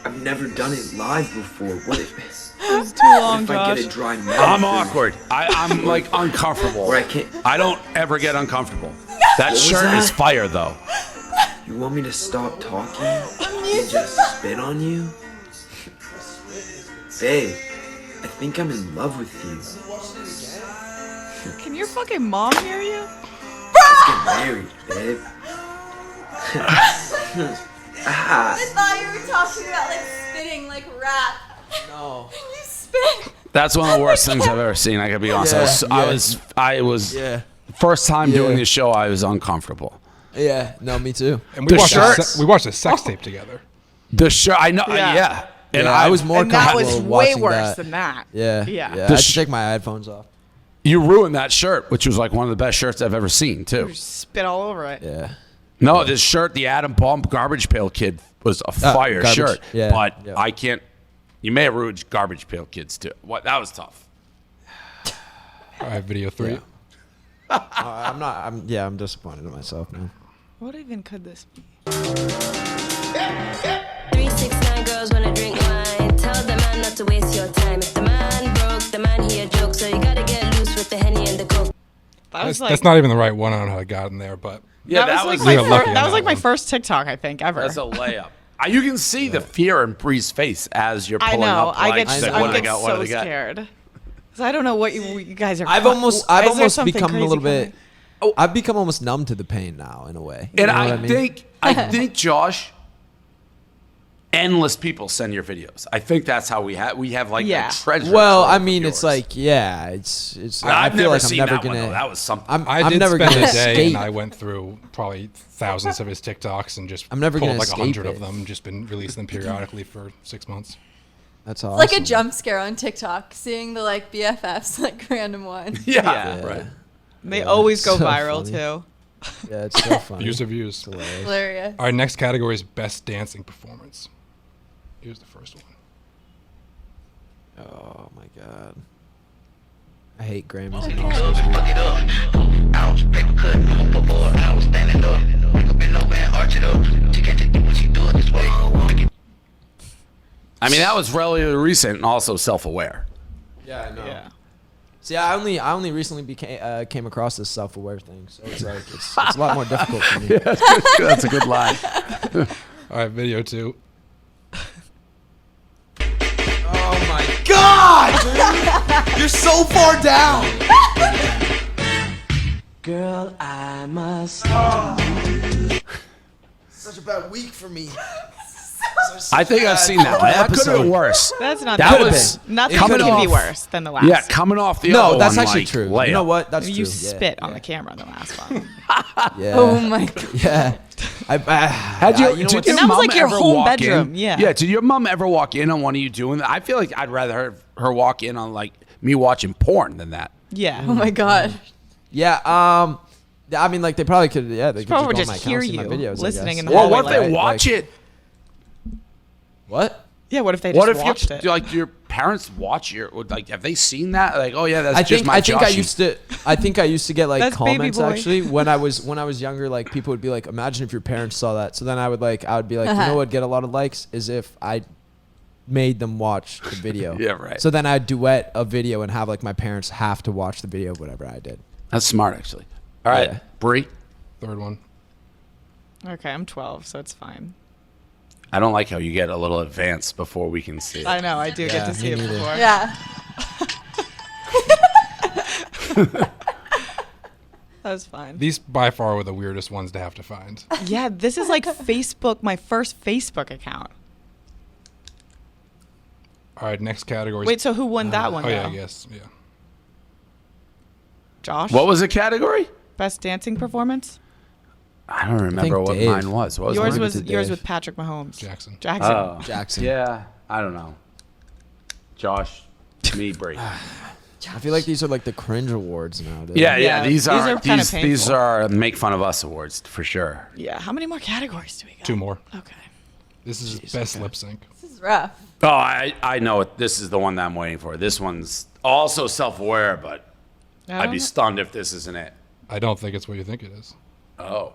I've never done it live before. What if?
It's too long,
If I get
Josh.
a dry mouth?
I'm awkward. I'm like uncomfortable.
Or I can't.
I don't ever get uncomfortable. That
What was
shirt
that?
is fire though.
You want me to stop talking and just spit on you? Babe, I think I'm in love with you.
Can your fucking mom hear you?
Let's get married, babe. Ah.
I thought you were talking about like spitting like rap.
No.
You spit.
That's one of the worst things I've ever seen. I gotta be honest. I was
Yeah.
first time doing
Yeah.
this show. I was uncomfortable.
Yeah. No, me too.
And we
The
watched,
shirt-
we watched a sex tape together.
The shirt. I know.
Yeah.
Yeah. And
I was more
And that
comfortable
was way
watching
worse
that.
than that.
Yeah.
Yeah.
I
The
had to
sh-
take my headphones off.
You ruined that shirt, which was like one of the best shirts I've ever seen too.
You spit all over it.
Yeah.
No, this shirt, the Adam Bomb Garbage Pail Kid, was a fire
Garbage.
shirt.
Yeah,
But
yeah.
I can't. You may have ruined Garbage Pail Kids too. What? That was tough.
All right, video 3.
I'm disappointed in myself now.
What even could this be?
369 girls wanna drink wine. Tell the man not to waste your time. If the man broke, the man he a joke. So you gotta get loose with the Henny and the Coke.
That's not even the right one. I don't know how I got in there, but
Yeah,
that was
we
like
were
my
lucky
first,
on
that was
that
like my
one.
first TikTok I think ever.
That's a layup. You can see the fear in Bree's face as you're
I
pulling
know.
up.
I
like,
get
she's like,
I
what do they
get
got? What do
so
they got?
scared. 'Cause I don't know what you guys are.
I've
is
almost
there something
become a
crazy
little bit.
coming?
I've become almost numb to the pain now, in a way.
And
You know
I
what mean?
think I think, Josh, endless people send your videos. I think that's how we have like a treasure.
Well,
trove
I
of
mean,
yours.
it's like, yeah, it's.
I've
I feel
never
like
seen
I'm never
that one,
gonna.
though. That was something.
I
I'm
did
never
spend
gonna
a day
escape.
and I went through probably thousands of his TikToks and just
I'm never
pulled
gonna
like
escape
100
it.
of them, just been releasing them periodically for 6 months.
That's
It's like a jump scare on TikTok, seeing the like BFFs, like random one.
Yeah, right.
They always go
So
viral
funny.
too.
Yeah, it's so funny.
Views are views.
Hilarious.
Our next category is best dancing performance. Here's the first one.
Oh my god. I hate Grammys.
I mean, that was relatively recent and also self-aware.
Yeah, I know. Yeah. See, I only recently came across this self-aware thing, so it's like it's a lot more difficult for me.
Yeah, that's a good lie.
All right, video 2.
Oh my god, dude! You're so far down. Girl, I must. Such a bad week for me.
I think I've seen that one. That could have been worse.
That's not
That
that
was
nothing
coming
can be
off-
worse than the last.
Yeah, coming off the
No,
other
that's
one,
actually
like,
true.
layup.
You know what? That's
you
true.
spit on the camera in the last one.
Yeah.
Oh my god.
Yeah.
Did your
And that was
mom
like your
ever
home
walk
bedroom,
in?
yeah.
Yeah. Did your mom ever walk in on one of you doing that? I feel like I'd rather her walk in on like me watching porn than that.
Yeah.
Oh my god.
Yeah. I mean, like they probably could. Yeah, they could
probably
just, go on
just
my
hear
accounts, see my
you
videos, I
listening
guess.
in the
Well,
hallway.
what if they
like-
watch it?
What?
Yeah, what if they
What
just
if
watched
your,
it?
like your parents watch your like? Have they seen that? Like, oh yeah, that's
I
just
think
my
I think I
Joshy.
used to get like
That's baby
comments
boy.
actually when I was younger. Like people would be like, "Imagine if your parents saw that." So then I would be like, you know what, get a lot of likes is if I made them watch the video.
Yeah, right.
So then I'd duet a video and have like my parents have to watch the video of whatever I did.
That's smart, actually. All right,
Yeah.
Bree.
Third one.
Okay, I'm 12, so it's fine.
I don't like how you get a little advanced before we can see it.
I know, I do get to see
me
it
neither.
before.
Yeah.
That was fine.
These by far were the weirdest ones to have to find.
Yeah, this is like Facebook, my first Facebook account.
All right, next category.
Wait, so who won that one?
Oh yeah,
though?
I guess. Yeah.
Josh?
What was the category?
Best dancing performance?
I don't remember what
Dave.
mine was. What was
Yours
mine?
was
Dave.
yours with Patrick Mahomes.
Jackson.
Jackson.
Oh,
Jackson.
Yeah, I don't know. Josh, me, Bree.
I feel like these are like the cringe awards now. Dude.
Yeah,
Yeah,
these are
kinda
these
painful.
are make fun of us awards for sure.
Yeah, how many more categories do we got?
2 more.
Okay.
This is best lip sync.
This is rough.
Oh, I know it. This is the one that I'm waiting for. This one's also self-aware, but I'd be stunned if this isn't it.
I don't think it's what you think it is.
Oh.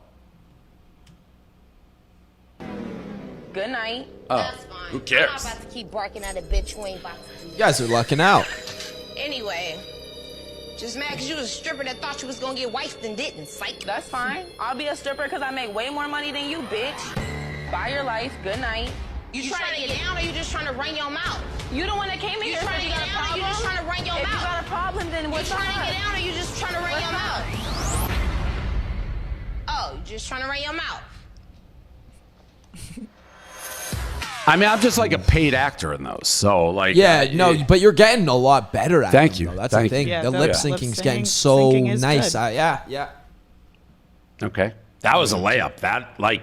Good night.
Oh. Who cares?
I'm not about to keep barking at a bitch who ain't about to do
You guys are lucking out.
Anyway, just mad because you was a stripper that thought you was gonna get wifed and didn't. Psych.
That's fine. I'll be a stripper because I make way more money than you, bitch. Buy your life. Good night.
You trying to get down or you just trying to run your mouth?
You the one that came in
You
here.
trying to
so
get
got a
down or you just
problem?
trying to run your
If
mouth?
you got a problem, then what's
You trying to
up?
get down or you just trying to run your mouth? Oh, you just trying to run your mouth?
I mean, I'm just like a paid actor in those. So, like.
Yeah, no, but you're getting a lot better at
Thank
them,
you.
though. That's
Thank
the thing.
you.
Yeah,
the
the
lip
lip
syncing's
syncing-
getting so
syncing is
nice.
good.
Yeah.
Okay. That was a layup. That, like.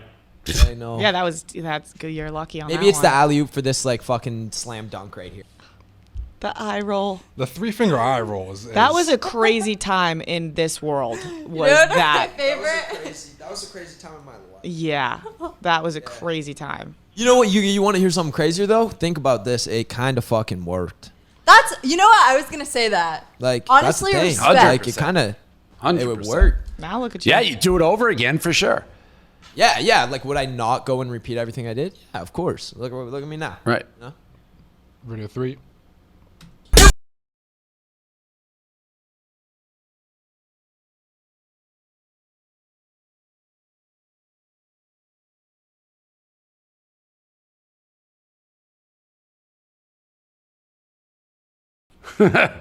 I know.
Yeah, that's good. You're lucky on that
Maybe it's the
one.
alley oop for this like fucking slam dunk right here.
The eye roll.
The 3-finger eye roll is.
That was a crazy time in this world. Was
You know
that?
my favorite?
That was a crazy time in my life.
Yeah, that was a crazy time.
You know what? You want to hear something crazier though? Think about this. It kind of fucking worked.
That's, you know what? I was gonna say that.
Like
Honestly,
that's the thing.
respect.
Like it kind of, it would
100%.
work.
Now look at you.
Yeah, you do it over again for sure.
Yeah. Like would I not go and repeat everything I did? Yeah, of course. Look at me now.
Right.
You know?
Video 3.
I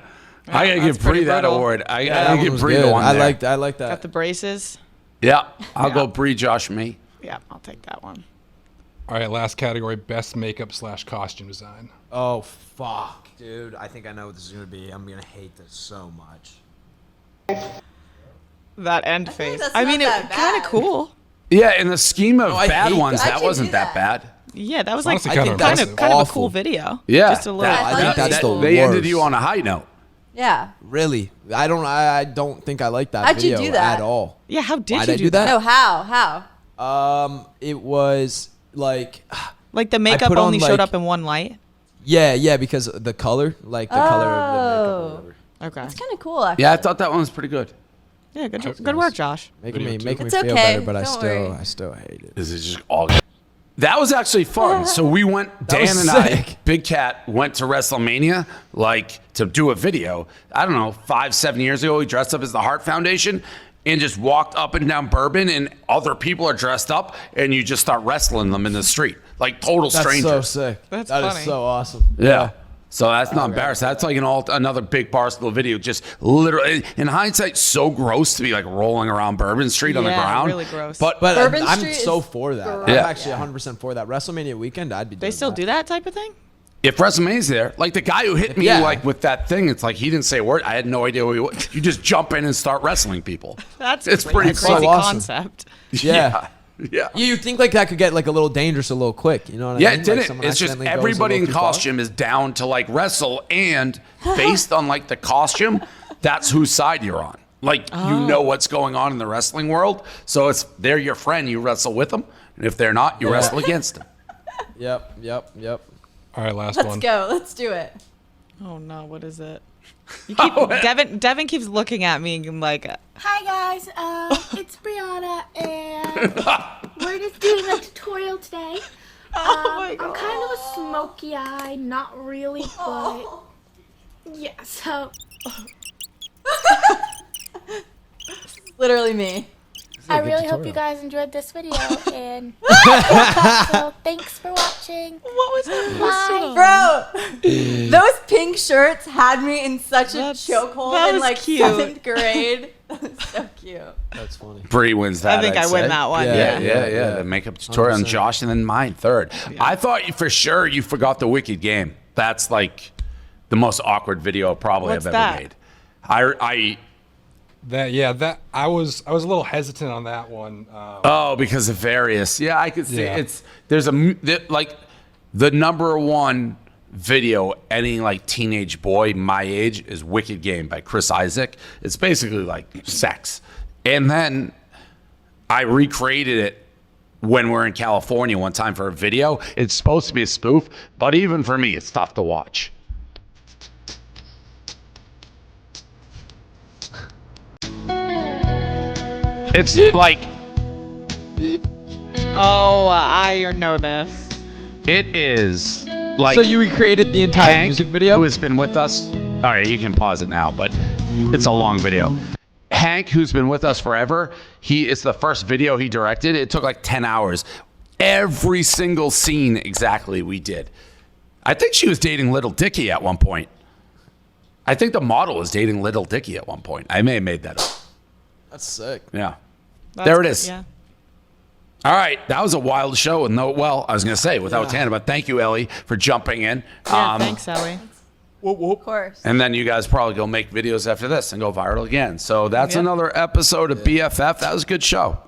gotta give
pretty
Bree that
brutal.
award. I
That
gotta
one
give
was
Bree
good.
the one.
I
there.
like that.
Got the braces.
Yeah, I'll go Bree, Josh, me.
Yeah, I'll take that one.
All right, last category: best makeup / costume design.
Oh fuck, dude! I think I know what this is gonna be. I'm gonna hate this so much.
That end face.
that's
I mean,
not
it
that
kind of
bad.
cool.
Yeah, in the scheme of
I
bad
hate
ones,
that.
that
How'd you
wasn't
do
that
that?
bad.
Yeah, that was
Honestly,
like
kinda
that's
kind of a
awful.
cool video.
Yeah,
just a little.
I think that's the
they ended
worst.
you on a high note.
Yeah.
Really, I don't think I like that
How'd you
video
do that?
at all.
Yeah, how did
Why'd
you
I do that?
No, how?
It was like
Like the makeup
put on,
only showed
like-
up in one light.
yeah, because the color, like the color of the makeup or whatever.
Okay.
It's kind of cool, actually.
Yeah, I thought that one was pretty good.
Yeah, good work, Josh.
Making me
It's
feel
okay,
better, but I
don't worry.
still hate it.
This is just all good. That was actually fun. So we went,
That was
Dan and I,
sick.
Big Cat, went to Wrestlemania, like, to do a video. I don't know, 5-7 years ago, we dressed up as the Heart Foundation and just walked up and down Bourbon, and other people are dressed up, and you just start wrestling them in the street. Like, total
That's
strangers.
so sick.
That's
That is
funny.
so awesome.
Yeah. So that's not embarrassing. That's like another big Barstool video. Just literally, in hindsight, so gross to be like rolling around Bourbon Street on the
Yeah,
ground.
really gross.
But
Bourbon
I'm
Street
so
is
for that.
gross.
I'm
Yeah.
actually 100% for that. WrestleMania weekend, I'd be.
They
doing
still
that.
do that type of thing?
if WrestleMania's there, like the guy who hit me
Yeah.
like with that thing, it's like he didn't say a word. I had no idea who he was. You just jump in and start wrestling people.
It's
pretty
crazy
funny.
concept.
Yeah.
Yeah.
You think like that could get like a little dangerous a little quick, you know what I
Yeah,
mean?
it didn't.
Like someone
It's just
accidentally goes a
everybody
little
in
too far?
costume is down to like wrestle, and based on like the costume, that's whose side you're on. Like you know what's going on in the wrestling world, so it's they're your friend. You wrestle with them, and if they're not, you wrestle against them.
Yep.
All right, last
Let's
one.
go. Let's do it.
Oh no, what is it? You keep, Devin keeps looking at me and like,
Hi guys, it's Briana, and we're just doing a tutorial today. I'm kind of a smoky eye, not really, but yeah. So
Literally me.
I really hope you guys enjoyed this video, and so thanks for watching.
What was
Bye.
Bro, those pink shirts had me in such a chokehold in like
cute.
7th grade. That was so cute.
That's funny.
Bree wins that.
I think
I'd
I win
say.
that one.
Yeah. The makeup tutorial and
100%.
Josh, and then mine third. I thought for sure you forgot the Wicked Game. That's like the most awkward video probably
What's
I've
that?
ever made. I
That I was a little hesitant on that one.
Oh, because of various. Yeah, I could see
Yeah.
there's like the number one video any like teenage boy my age is Wicked Game by Chris Isaac. It's basically like sex. And then I recreated it when we're in California one time for a video. It's supposed to be a spoof, but even for me, it's tough to watch. It's like
I know this.
it is like
So you recreated the entire
Hank,
music video?
who has been with us. All right, you can pause it now, but it's a long video. Hank, who's been with us forever, it's the first video he directed. It took like 10 hours. Every single scene exactly we did. I think she was dating Little Dicky at one point. I think the model was dating Little Dicky at one point. I may have made that up.
That's sick.
Yeah. There it is.
Yeah.
All right, that was a wild show with I was going to say without Tana, but thank you, Ellie, for jumping in.
Yeah, thanks, Ellie.
Of course.
And then you guys probably go make videos after this and go viral again. So that's another episode of BFF. That was a good show.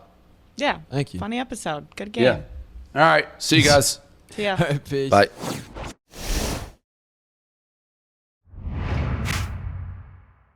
Yeah.
Thank you.
Funny episode. Good game.
Yeah. All right. See you guys.
See ya.
Peace.
Bye.